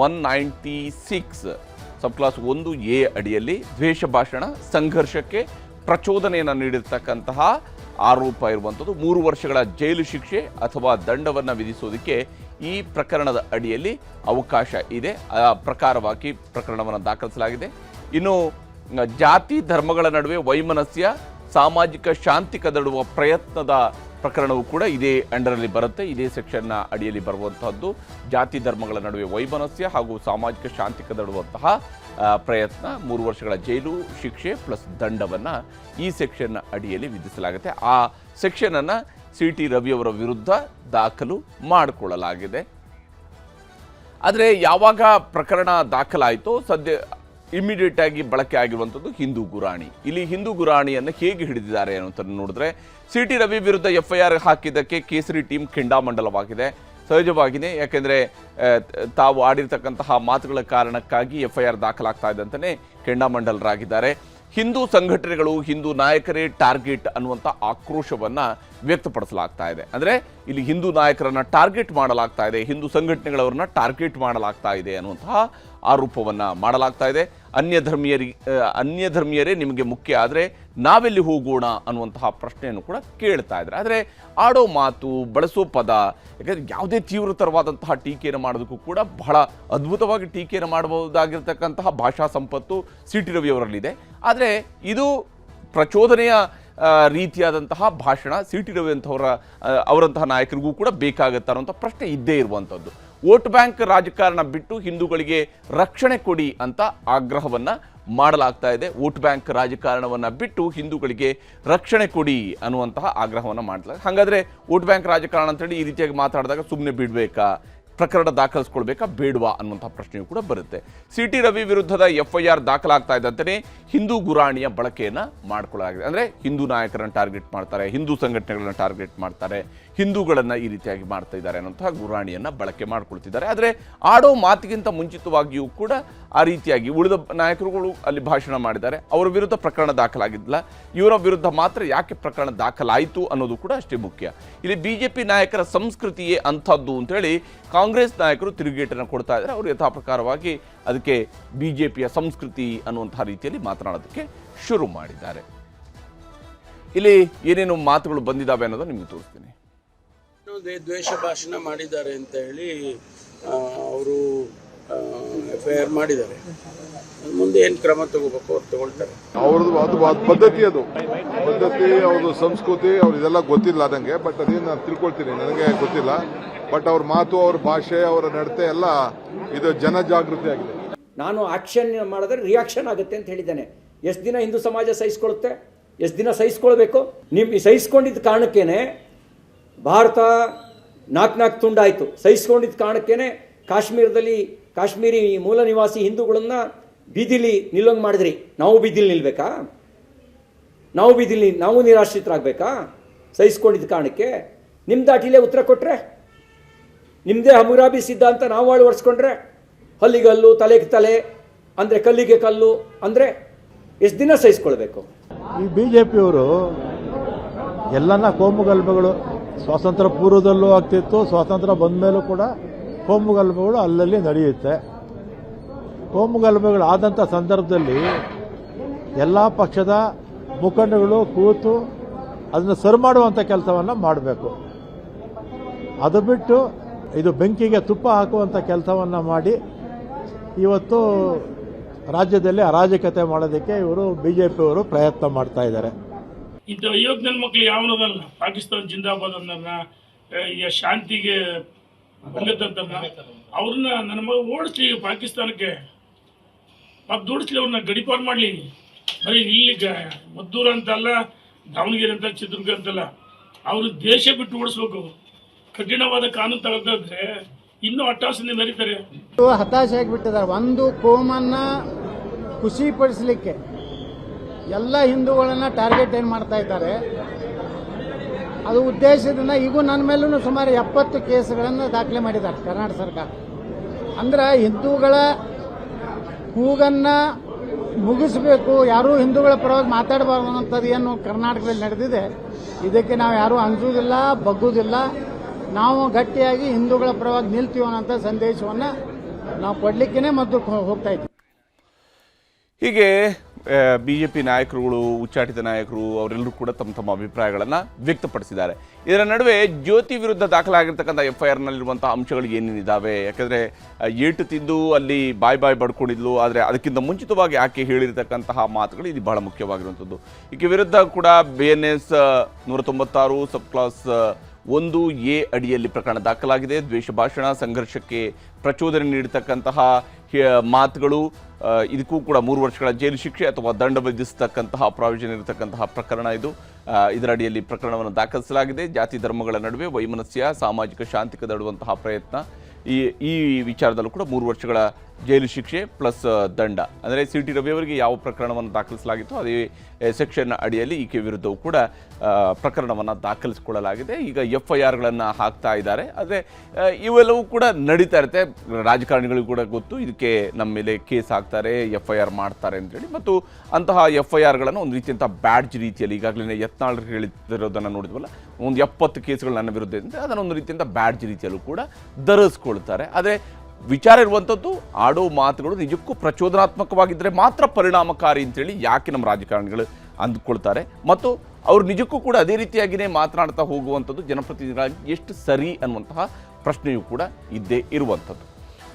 196 ಸಬ್ ಕ್ಲಾಸ್ 1A ಅಡಿಯಲ್ಲಿ ದ್ವೇಷ ಭಾಷಣ, ಸಂಘರ್ಷಕ್ಕೆ ಪ್ರಚೋದನೆಯನ್ನು ನೀಡಿರ್ತಕ್ಕಂತಹ ಆರೋಪ ಇರುವಂಥದ್ದು. 3 ವರ್ಷಗಳ ಜೈಲು ಶಿಕ್ಷೆ ಅಥವಾ ದಂಡವನ್ನು ವಿಧಿಸೋದಕ್ಕೆ ಈ ಪ್ರಕರಣದ ಅಡಿಯಲ್ಲಿ ಅವಕಾಶ ಇದೆ. ಆ ಪ್ರಕಾರವಾಗಿ ಪ್ರಕರಣವನ್ನು ದಾಖಲಿಸಲಾಗಿದೆ. ಇನ್ನು ಜಾತಿ ಧರ್ಮಗಳ ನಡುವೆ ವೈಮನಸ್ಯ, ಸಾಮಾಜಿಕ ಶಾಂತಿ ಕದಡುವ ಪ್ರಯತ್ನದ ಪ್ರಕರಣವು ಕೂಡ ಇದೇ ಅಂಡರಲ್ಲಿ ಬರುತ್ತೆ. ಇದೇ ಸೆಕ್ಷನ್ನ ಅಡಿಯಲ್ಲಿ ಬರುವಂತಹದ್ದು ಜಾತಿ ಧರ್ಮಗಳ ನಡುವೆ ವೈಮನಸ್ಯ ಹಾಗೂ ಸಾಮಾಜಿಕ ಶಾಂತಿ ಕದಡುವಂತಹ ಪ್ರಯತ್ನ. 3 ವರ್ಷಗಳ ಜೈಲು ಶಿಕ್ಷೆ ಪ್ಲಸ್ ದಂಡವನ್ನು ಈ ಸೆಕ್ಷನ್ನ ಅಡಿಯಲ್ಲಿ ವಿಧಿಸಲಾಗುತ್ತೆ. ಆ ಸೆಕ್ಷನನ್ನು ಸಿ ಟಿ ರವಿಯವರ ವಿರುದ್ಧ ದಾಖಲು ಮಾಡಿಕೊಳ್ಳಲಾಗಿದೆ. ಆದರೆ ಯಾವಾಗ ಪ್ರಕರಣ ದಾಖಲಾಯಿತೋ ಸದ್ಯ ಇಮಿಡಿಯೇಟ್ ಆಗಿ ಬಳಕೆ ಆಗಿರುವಂಥದ್ದು ಹಿಂದೂ ಗುರಾಣಿ. ಇಲ್ಲಿ ಹಿಂದೂ ಗುರಾಣಿಯನ್ನು ಹೇಗೆ ಹಿಡಿದಿದ್ದಾರೆ ಅನ್ನೋದನ್ನು ನೋಡಿದ್ರೆ, ಸಿ ಟಿ ರವಿ ವಿರುದ್ಧ FIR ಹಾಕಿದ್ದಕ್ಕೆ ಕೇಸರಿ ಟೀಮ್ ಕೆಂಡಾಮಂಡಲವಾಗಿದೆ. ಸಹಜವಾಗಿಯೇ, ಯಾಕೆಂದರೆ ತಾವು ಆಡಿರ್ತಕ್ಕಂತಹ ಮಾತುಗಳ ಕಾರಣಕ್ಕಾಗಿ FIR ದಾಖಲಾಗ್ತಾ ಇದ್ದಂತಲೇ ಕೆಂಡಾಮಂಡಲರಾಗಿದ್ದಾರೆ. ಹಿಂದೂ ಸಂಘಟನೆಗಳು, ಹಿಂದೂ ನಾಯಕರೇ ಟಾರ್ಗೆಟ್ ಅನ್ನುವಂಥ ಆಕ್ರೋಶವನ್ನು ವ್ಯಕ್ತಪಡಿಸಲಾಗ್ತಾ ಇದೆ. ಅಂದರೆ ಇಲ್ಲಿ ಹಿಂದೂ ನಾಯಕರನ್ನು ಟಾರ್ಗೆಟ್ ಮಾಡಲಾಗ್ತಾ ಇದೆ, ಹಿಂದೂ ಸಂಘಟನೆಗಳವ್ರನ್ನ ಟಾರ್ಗೆಟ್ ಮಾಡಲಾಗ್ತಾ ಇದೆ ಅನ್ನುವಂತಹ ಆರೋಪವನ್ನು ಮಾಡಲಾಗ್ತಾ ಇದೆ. ಅನ್ಯ ಧರ್ಮೀಯರೇ ನಿಮಗೆ ಮುಖ್ಯ, ಆದರೆ ನಾವೆಲ್ಲಿ ಹೋಗೋಣ ಅನ್ನುವಂತಹ ಪ್ರಶ್ನೆಯನ್ನು ಕೂಡ ಕೇಳ್ತಾ ಇದ್ದಾರೆ. ಆದರೆ ಆಡೋ ಮಾತು, ಬಳಸೋ ಪದ, ಯಾಕಂದರೆ ಯಾವುದೇ ತೀವ್ರತರವಾದಂತಹ ಟೀಕೆಯನ್ನು ಮಾಡೋದಕ್ಕೂ ಕೂಡ ಬಹಳ ಅದ್ಭುತವಾಗಿ ಟೀಕೆಯನ್ನು ಮಾಡಬಹುದಾಗಿರ್ತಕ್ಕಂತಹ ಭಾಷಾ ಸಂಪತ್ತು ಸಿ ಟಿ ರವಿಯವರಲ್ಲಿದೆ. ಆದರೆ ಇದು ಪ್ರಚೋದನೆಯ ರೀತಿಯಾದಂತಹ ಭಾಷಣ ಸಿ ಟಿ ರವಿ ಅವರಂತಹ ನಾಯಕರಿಗೂ ಕೂಡ ಬೇಕಾಗುತ್ತೆ ಅನ್ನೋಂಥ ಪ್ರಶ್ನೆ ಇದ್ದೇ ಇರುವಂಥದ್ದು. ವೋಟ್ ಬ್ಯಾಂಕ್ ರಾಜಕಾರಣ ಬಿಟ್ಟು ಹಿಂದೂಗಳಿಗೆ ರಕ್ಷಣೆ ಕೊಡಿ ಅಂತ ಆಗ್ರಹವನ್ನು ಮಾಡಲಾಗ್ತಾ ಇದೆ. ವೋಟ್ ಬ್ಯಾಂಕ್ ರಾಜಕಾರಣವನ್ನು ಬಿಟ್ಟು ಹಿಂದೂಗಳಿಗೆ ರಕ್ಷಣೆ ಕೊಡಿ ಅನ್ನುವಂತಹ ಆಗ್ರಹವನ್ನು ಮಾಡಲಾಗಿದೆ. ಹಾಗಾದರೆ ವೋಟ್ ಬ್ಯಾಂಕ್ ರಾಜಕಾರಣ ಅಂತೇಳಿ ಈ ರೀತಿಯಾಗಿ ಮಾತಾಡಿದಾಗ ಸುಮ್ಮನೆ ಬಿಡಬೇಕಾ? ಪ್ರಕರಣ ದಾಖಲಿಸ್ಕೊಳ್ಬೇಕಾ ಬೇಡವಾ ಅನ್ನುವಂಥ ಪ್ರಶ್ನೆಯೂ ಕೂಡ ಬರುತ್ತೆ. CT ರವಿ ವಿರುದ್ಧದ FIR ದಾಖಲಾಗ್ತಾ ಇದ್ದಂತೆಯೇ ಹಿಂದೂ ಗುರಾಣಿಯ ಬಳಕೆಯನ್ನು ಮಾಡಿಕೊಳ್ಳಲಾಗಿದೆ. ಅಂದರೆ ಹಿಂದೂ ನಾಯಕರನ್ನು ಟಾರ್ಗೆಟ್ ಮಾಡ್ತಾರೆ, ಹಿಂದೂ ಸಂಘಟನೆಗಳನ್ನ ಟಾರ್ಗೆಟ್ ಮಾಡ್ತಾರೆ, ಹಿಂದೂಗಳನ್ನು ಈ ರೀತಿಯಾಗಿ ಮಾಡ್ತಾ ಇದ್ದಾರೆ ಅನ್ನೋಂತಹ ಗುರಾಣಿಯನ್ನು ಬಳಕೆ ಮಾಡ್ಕೊಳ್ತಿದ್ದಾರೆ. ಆದರೆ ಆಡೋ ಮಾತಿಗಿಂತ ಮುಂಚಿತವಾಗಿಯೂ ಕೂಡ ಆ ರೀತಿಯಾಗಿ ಉಳಿದ ನಾಯಕರುಗಳು ಅಲ್ಲಿ ಭಾಷಣ ಮಾಡಿದ್ದಾರೆ. ಅವರ ವಿರುದ್ಧ ಪ್ರಕರಣ ದಾಖಲಾಗಿದ್ದಿಲ್ಲ, ಇವರ ವಿರುದ್ಧ ಮಾತ್ರ ಯಾಕೆ ಪ್ರಕರಣ ದಾಖಲಾಯಿತು ಅನ್ನೋದು ಕೂಡ ಅಷ್ಟೇ ಮುಖ್ಯ. ಇಲ್ಲಿ BJP ನಾಯಕರ ಸಂಸ್ಕೃತಿಯೇ ಅಂಥದ್ದು ಅಂತೇಳಿ ಕಾಂಗ್ರೆಸ್ ನಾಯಕರು ತಿರುಗೇಟನ್ನು ಕೊಡ್ತಾ ಇದ್ದಾರೆ. ಅವರು ಯಥಾ ಪ್ರಕಾರವಾಗಿ ಅದಕ್ಕೆ BJPಯ ಸಂಸ್ಕೃತಿ ಅನ್ನುವಂತಹ ರೀತಿಯಲ್ಲಿ ಮಾತನಾಡೋದಕ್ಕೆ ಶುರು ಮಾಡಿದ್ದಾರೆ. ಇಲ್ಲಿ ಏನೇನು ಮಾತುಗಳು ಬಂದಿದ್ದಾವೆ ಅನ್ನೋದು ನಿಮಗೆ ತೋರಿಸ್ತೀನಿ. ದ್ವೇಷ ಭಾಷಣ ಮಾಡಿದ್ದಾರೆ ಅಂತ ಹೇಳಿ ಅವರು FIR ಮಾಡಿದ್ದಾರೆ. ಮುಂದೆ ಏನು ಕ್ರಮ ತಗೋಬೇಕು ಅವ್ರು ತಗೊಳ್ತಾರೆ. ಅವ್ರದ್ದು ಅದು ಪದ್ಧತಿ, ಅದು ಪದ್ಧತಿ, ಅವ್ರದ್ದು ಸಂಸ್ಕೃತಿ, ಅವ್ರು ಇದೆಲ್ಲ ಗೊತ್ತಿಲ್ಲ ನನಗೆ. ಬಟ್ ಅದೇನು ನಾನು ತಿಳ್ಕೊಳ್ತೀನಿ, ನನಗೆ ಗೊತ್ತಿಲ್ಲ. ಬಟ್ ಅವ್ರ ಮಾತು, ಅವ್ರ ಭಾಷೆ, ಅವರ ನಡತೆ ಎಲ್ಲ ಇದು ಜನಜಾಗೃತಿ ಆಗಿದೆ. ನಾನು ಆಕ್ಷನ್ ಮಾಡಿದ್ರೆ ರಿಯಾಕ್ಷನ್ ಆಗುತ್ತೆ ಅಂತ ಹೇಳಿದ್ದೇನೆ. ಎಷ್ಟು ದಿನ ಹಿಂದೂ ಸಮಾಜ ಸಹಿಸ್ಕೊಳ್ಳುತ್ತೆ? ಎಷ್ಟು ದಿನ ಸಹಿಸ್ಕೊಳ್ಬೇಕು? ನೀವು ಸಹಿಸ್ಕೊಂಡಿದ್ದ ಕಾರಣಕ್ಕೇನೆ ಭಾರತ ನಾಲ್ಕು ತುಂಡಾಯಿತು. ಸಹಿಸ್ಕೊಂಡಿದ್ದ ಕಾರಣಕ್ಕೇನೆ ಕಾಶ್ಮೀರದಲ್ಲಿ ಕಾಶ್ಮೀರಿ ಮೂಲ ನಿವಾಸಿ ಹಿಂದೂಗಳನ್ನ ಬೀದಿಲಿ ನಿಲ್ಲೋಂಗೆ ಮಾಡಿದ್ರಿ. ನಾವು ಬೀದಿಲಿ ನಿಲ್ಬೇಕಾ? ನಾವು ನಿರಾಶ್ರಿತರಾಗಬೇಕಾ? ಸಹಿಸ್ಕೊಂಡಿದ್ದ ಕಾರಣಕ್ಕೆ ನಿಮ್ಮ ದಾಟಿಲೇ ಉತ್ತರ ಕೊಟ್ಟರೆ, ನಿಮ್ಮದೇ ಹಮುರಾಬಿ ಸಿದ್ಧಾಂತ ನಾವು ಅಳವಡಿಸ್ಕೊಂಡ್ರೆ, ಹಲ್ಲಿಗಲ್ಲು ತಲೆಗೆ ತಲೆ ಅಂದರೆ ಕಲ್ಲಿಗೆ ಕಲ್ಲು ಅಂದರೆ ಎಷ್ಟು ದಿನ ಸಹಿಸ್ಕೊಳ್ಬೇಕು? ಈ BJPಯವರು ಎಲ್ಲನ ಕೋಮುಗಲಭೆಗಳು ಸ್ವಾತಂತ್ರ್ಯ ಪೂರ್ವದಲ್ಲೂ ಆಗ್ತಿತ್ತು, ಸ್ವಾತಂತ್ರ್ಯ ಬಂದ ಮೇಲೂ ಕೂಡ ಕೋಮುಗಲಭೆಗಳು ಅಲ್ಲಲ್ಲಿ ನಡೆಯುತ್ತೆ. ಕೋಮುಗಲಭೆಗಳು ಆದಂಥ ಸಂದರ್ಭದಲ್ಲಿ ಎಲ್ಲ ಪಕ್ಷದ ಮುಖಂಡಗಳು ಕೂತು ಅದನ್ನು ಸರಿ ಮಾಡುವಂಥ ಕೆಲಸವನ್ನು ಮಾಡಬೇಕು. ಅದು ಬಿಟ್ಟು ಇದು ಬೆಂಕಿಗೆ ತುಪ್ಪ ಹಾಕುವಂಥ ಕೆಲಸವನ್ನು ಮಾಡಿ ಇವತ್ತು ರಾಜ್ಯದಲ್ಲಿ ಅರಾಜಕತೆ ಮಾಡೋದಕ್ಕೆ ಇವರು BJPಯವರು ಪ್ರಯತ್ನ ಮಾಡ್ತಾ ಇದ್ದಾರೆ. ಇಂಥ ಅಯೋಗ್ಯ ನನ್ನ ಮಕ್ಕಳು ಯಾವನದಲ್ಲ, ಪಾಕಿಸ್ತಾನ ಜಿಂದಾಬಾದ್ ಅನ್ನೋದನ್ನ, ಶಾಂತಿಗೆ ಬಂದದ್ದನ್ನ ಅವ್ರನ್ನ ನನ್ನ ಮಗ ಓಡಿಸ್ಲಿ, ಪಾಕಿಸ್ತಾನಕ್ಕೆ ಓಡಿಸ್ಲಿ, ಅವ್ರನ್ನ ಗಡಿಪಾರು ಮಾಡಲಿ. ಬರೀ ಇಲ್ಲಿ ಮದ್ದೂರು ಅಂತಲ್ಲ, ದಾವಣಗೆರೆ ಅಂತ, ಚಿತ್ರದುರ್ಗ ಅಂತಲ್ಲ, ಅವರು ದೇಶ ಬಿಟ್ಟು ಓಡಿಸ್ಬೇಕು. ಕಠಿಣವಾದ ಕಾನೂನು ತಗೊಂಡ್ರೆ ಇನ್ನೂ ಅಟ್ಟಾಸನೆ ಮೆರೀತಾರೆ. ಹತಾಶೆ ಆಗಿಬಿಟ್ಟಿದ್ದಾರೆ. ಒಂದು ಕೋಮನ್ನ ಖುಷಿಪಡಿಸಲಿಕ್ಕೆ ಎಲ್ಲ ಹಿಂದೂಗಳನ್ನ ಟಾರ್ಗೆಟ್ ಏನು ಮಾಡ್ತಾ ಇದ್ದಾರೆ, ಅದು ಉದ್ದೇಶದಿಂದ. ಈಗ ನನ್ನ ಮೇಲೂ ಸುಮಾರು 70 ಕೇಸುಗಳನ್ನು ದಾಖಲೆ ಮಾಡಿದ್ದಾರೆ ಕರ್ನಾಟಕ ಸರ್ಕಾರ. ಅಂದ್ರೆ ಹಿಂದೂಗಳ ಕೂಗನ್ನು ಮುಗಿಸಬೇಕು, ಯಾರೂ ಹಿಂದೂಗಳ ಪರವಾಗಿ ಮಾತಾಡಬಾರ್ದು ಅನ್ನೋಂಥದ್ದು ಏನು ಕರ್ನಾಟಕದಲ್ಲಿ ನಡೆದಿದೆ. ಇದಕ್ಕೆ ನಾವು ಯಾರೂ ಅಂಜುವುದಿಲ್ಲ, ಬಗ್ಗುವುದಿಲ್ಲ. ನಾವು ಗಟ್ಟಿಯಾಗಿ ಹಿಂದೂಗಳ ಪರವಾಗಿ ನಿಲ್ತೀವಿ ಅನ್ನೋಂಥ ಸಂದೇಶವನ್ನು ನಾವು ಕೊಡಲಿಕ್ಕೇ ಮತ್ತು ಹೋಗ್ತಾ ಇದ್ದೀವಿ. ಹೀಗೆ BJP ನಾಯಕರುಗಳು, ಉಚ್ಚಾಟಿತ ನಾಯಕರು ಅವರೆಲ್ಲರೂ ಕೂಡ ತಮ್ಮ ಅಭಿಪ್ರಾಯಗಳನ್ನು ವ್ಯಕ್ತಪಡಿಸಿದ್ದಾರೆ. ಇದರ ನಡುವೆ ಜ್ಯೋತಿ ವಿರುದ್ಧ ದಾಖಲಾಗಿರ್ತಕ್ಕಂಥ FIRನಲ್ಲಿರುವಂಥ ಅಂಶಗಳು ಏನೇನಿದ್ದಾವೆ, ಯಾಕಂದರೆ ಏಟು ತಿಂದು ಅಲ್ಲಿ ಬಾಯ್ ಬಡ್ಕೊಂಡಿದ್ಲು, ಆದರೆ ಅದಕ್ಕಿಂತ ಮುಂಚಿತವಾಗಿ ಆಕೆ ಹೇಳಿರ್ತಕ್ಕಂತಹ ಮಾತುಗಳು ಇದು ಬಹಳ ಮುಖ್ಯವಾಗಿರುವಂಥದ್ದು. ಈಕೆ ವಿರುದ್ಧ ಕೂಡ BNS 196 ಸಬ್ ಕ್ಲಾಸ್ 1A ಅಡಿಯಲ್ಲಿ ಪ್ರಕರಣ ದಾಖಲಾಗಿದೆ. ದ್ವೇಷ ಭಾಷಣ, ಸಂಘರ್ಷಕ್ಕೆ ಪ್ರಚೋದನೆ ನೀಡತಕ್ಕಂತಹ ಮಾತುಗಳು, ಇದಕ್ಕೂ ಕೂಡ 3 ವರ್ಷಗಳ ಜೈಲು ಶಿಕ್ಷೆ ಅಥವಾ ದಂಡ ವಿಧಿಸತಕ್ಕಂತಹ ಪ್ರಾವಿಷನ್ ಇರತಕ್ಕಂತಹ ಪ್ರಕರಣ ಇದು. ಇದರ ಅಡಿಯಲ್ಲಿ ಪ್ರಕರಣವನ್ನು ದಾಖಲಿಸಲಾಗಿದೆ. ಜಾತಿ ಧರ್ಮಗಳ ನಡುವೆ ವೈಮನಸ್ಯ, ಸಾಮಾಜಿಕ ಶಾಂತಿ ಕದಡುವಂತಹ ಪ್ರಯತ್ನ, ಈ ವಿಚಾರದಲ್ಲೂ ಕೂಡ 3 ವರ್ಷಗಳ ಜೈಲು ಶಿಕ್ಷೆ ಪ್ಲಸ್ ದಂಡ. ಅಂದರೆ CT ರವಿ ಅವರಿಗೆ ಯಾವ ಪ್ರಕರಣವನ್ನು ದಾಖಲಿಸಲಾಗಿತ್ತು ಅದೇ ಸೆಕ್ಷನ್ ಅಡಿಯಲ್ಲಿ ಈಕೆ ವಿರುದ್ಧವೂ ಕೂಡ ಪ್ರಕರಣವನ್ನು ದಾಖಲಿಸಿಕೊಳ್ಳಲಾಗಿದೆ. ಈಗ FIRಗಳನ್ನು ಹಾಕ್ತಾ ಇದ್ದಾರೆ. ಆದರೆ ಇವೆಲ್ಲವೂ ಕೂಡ ನಡೀತಾ ಇರುತ್ತೆ. ರಾಜಕಾರಣಿಗಳಿಗೂ ಕೂಡ ಗೊತ್ತು, ಇದಕ್ಕೆ ನಮ್ಮ ಮೇಲೆ ಕೇಸ್ ಹಾಕ್ತಾರೆ, FIR ಮಾಡ್ತಾರೆ ಅಂತೇಳಿ. ಮತ್ತು ಅಂತಹ FIRಗಳನ್ನು ಒಂದು ರೀತಿಯಂಥ ಬ್ಯಾಡ್ಜ್ ರೀತಿಯಲ್ಲಿ ಈಗಾಗಲೇ ಯತ್ನಾಳ್ ಹೇಳಿರೋದನ್ನು ನೋಡಿದ್ವಲ್ಲ, ಒಂದು 70 ಕೇಸ್ಗಳು ನನ್ನ ವಿರುದ್ಧ ಇದೆ, ಅದನ್ನು ಒಂದು ರೀತಿಯಂಥ ಬ್ಯಾಡ್ಜ್ ರೀತಿಯಲ್ಲೂ ಕೂಡ ಧರಿಸ್ಕೊಳ್ತಾರೆ. ಆದರೆ ವಿಚಾರ ಇರುವಂಥದ್ದು, ಆಡೋ ಮಾತುಗಳು ನಿಜಕ್ಕೂ ಪ್ರಚೋದನಾತ್ಮಕವಾಗಿದ್ದರೆ ಮಾತ್ರ ಪರಿಣಾಮಕಾರಿ ಅಂತೇಳಿ ಯಾಕೆ ನಮ್ಮ ರಾಜಕಾರಣಿಗಳು ಅಂದ್ಕೊಳ್ತಾರೆ, ಮತ್ತು ಅವರು ನಿಜಕ್ಕೂ ಕೂಡ ಅದೇ ರೀತಿಯಾಗಿಯೇ ಮಾತನಾಡ್ತಾ ಹೋಗುವಂಥದ್ದು ಜನಪ್ರತಿನಿಧಿಗಳಾಗಿ ಎಷ್ಟು ಸರಿ ಅನ್ನುವಂತಹ ಪ್ರಶ್ನೆಯೂ ಕೂಡ ಇದ್ದೇ ಇರುವಂಥದ್ದು.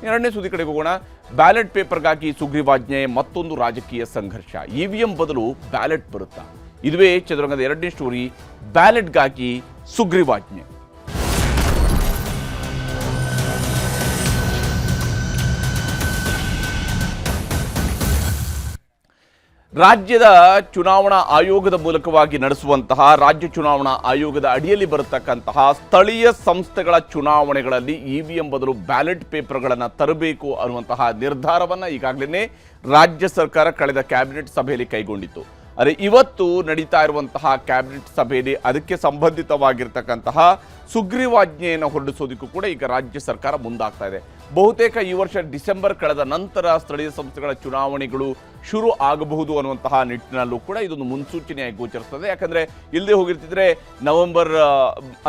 ಎರಡನೇ ಸುದ್ದಿ ಕಡೆಗೆ ಹೋಗೋಣ. ಬ್ಯಾಲೆಟ್ ಪೇಪರ್ಗಾಗಿ ಸುಗ್ರೀವಾಜ್ಞೆ, ಮತ್ತೊಂದು ರಾಜಕೀಯ ಸಂಘರ್ಷ. EVM ಬದಲು ಬ್ಯಾಲೆಟ್ ಬರುತ್ತಾ? ಇದುವೇ ಚದುರಂಗದ ಎರಡನೇ ಸ್ಟೋರಿ. ಬ್ಯಾಲೆಟ್ಗಾಗಿ ಸುಗ್ರೀವಾಜ್ಞೆ. ರಾಜ್ಯದ ಚುನಾವಣಾ ಆಯೋಗದ ಮೂಲಕವಾಗಿ ನಡೆಸುವಂತಹ ರಾಜ್ಯ ಚುನಾವಣಾ ಆಯೋಗದ ಅಡಿಯಲ್ಲಿ ಬರತಕ್ಕಂತಹ ಸ್ಥಳೀಯ ಸಂಸ್ಥೆಗಳ ಚುನಾವಣೆಗಳಲ್ಲಿ ಇವಿಎಂ ಬದಲು ಬ್ಯಾಲೆಟ್ ಪೇಪರ್ಗಳನ್ನು ತರಬೇಕು ಅನ್ನುವಂತಹ ನಿರ್ಧಾರವನ್ನು ಈಗಾಗಲೇ ರಾಜ್ಯ ಸರ್ಕಾರ ಕಳೆದ ಕ್ಯಾಬಿನೆಟ್ ಸಭೆಯಲ್ಲಿ ಕೈಗೊಂಡಿತ್ತು. ಆದರೆ ಇವತ್ತು ನಡೀತಾ ಇರುವಂತಹ ಕ್ಯಾಬಿನೆಟ್ ಸಭೆಯಲ್ಲಿ ಅದಕ್ಕೆ ಸಂಬಂಧಿತವಾಗಿರ್ತಕ್ಕಂತಹ ಸುಗ್ರೀವಾಜ್ಞೆಯನ್ನು ಹೊರಡಿಸೋದಕ್ಕೂ ಕೂಡ ಈಗ ರಾಜ್ಯ ಸರ್ಕಾರ ಮುಂದಾಗ್ತಾ ಇದೆ. ಬಹುತೇಕ ಈ ವರ್ಷ ಡಿಸೆಂಬರ್ ಕಳೆದ ನಂತರ ಸ್ಥಳೀಯ ಸಂಸ್ಥೆಗಳ ಚುನಾವಣೆಗಳು ಶುರು ಆಗಬಹುದು ಅನ್ನುವಂತಹ ನಿಟ್ಟಿನಲ್ಲೂ ಕೂಡ ಇದೊಂದು ಮುನ್ಸೂಚನೆಯಾಗಿ ಗೋಚರಿಸ್ತದೆ. ಯಾಕಂದರೆ ಇಲ್ಲದೆ ಹೋಗಿರ್ತಿದ್ರೆ ನವೆಂಬರ್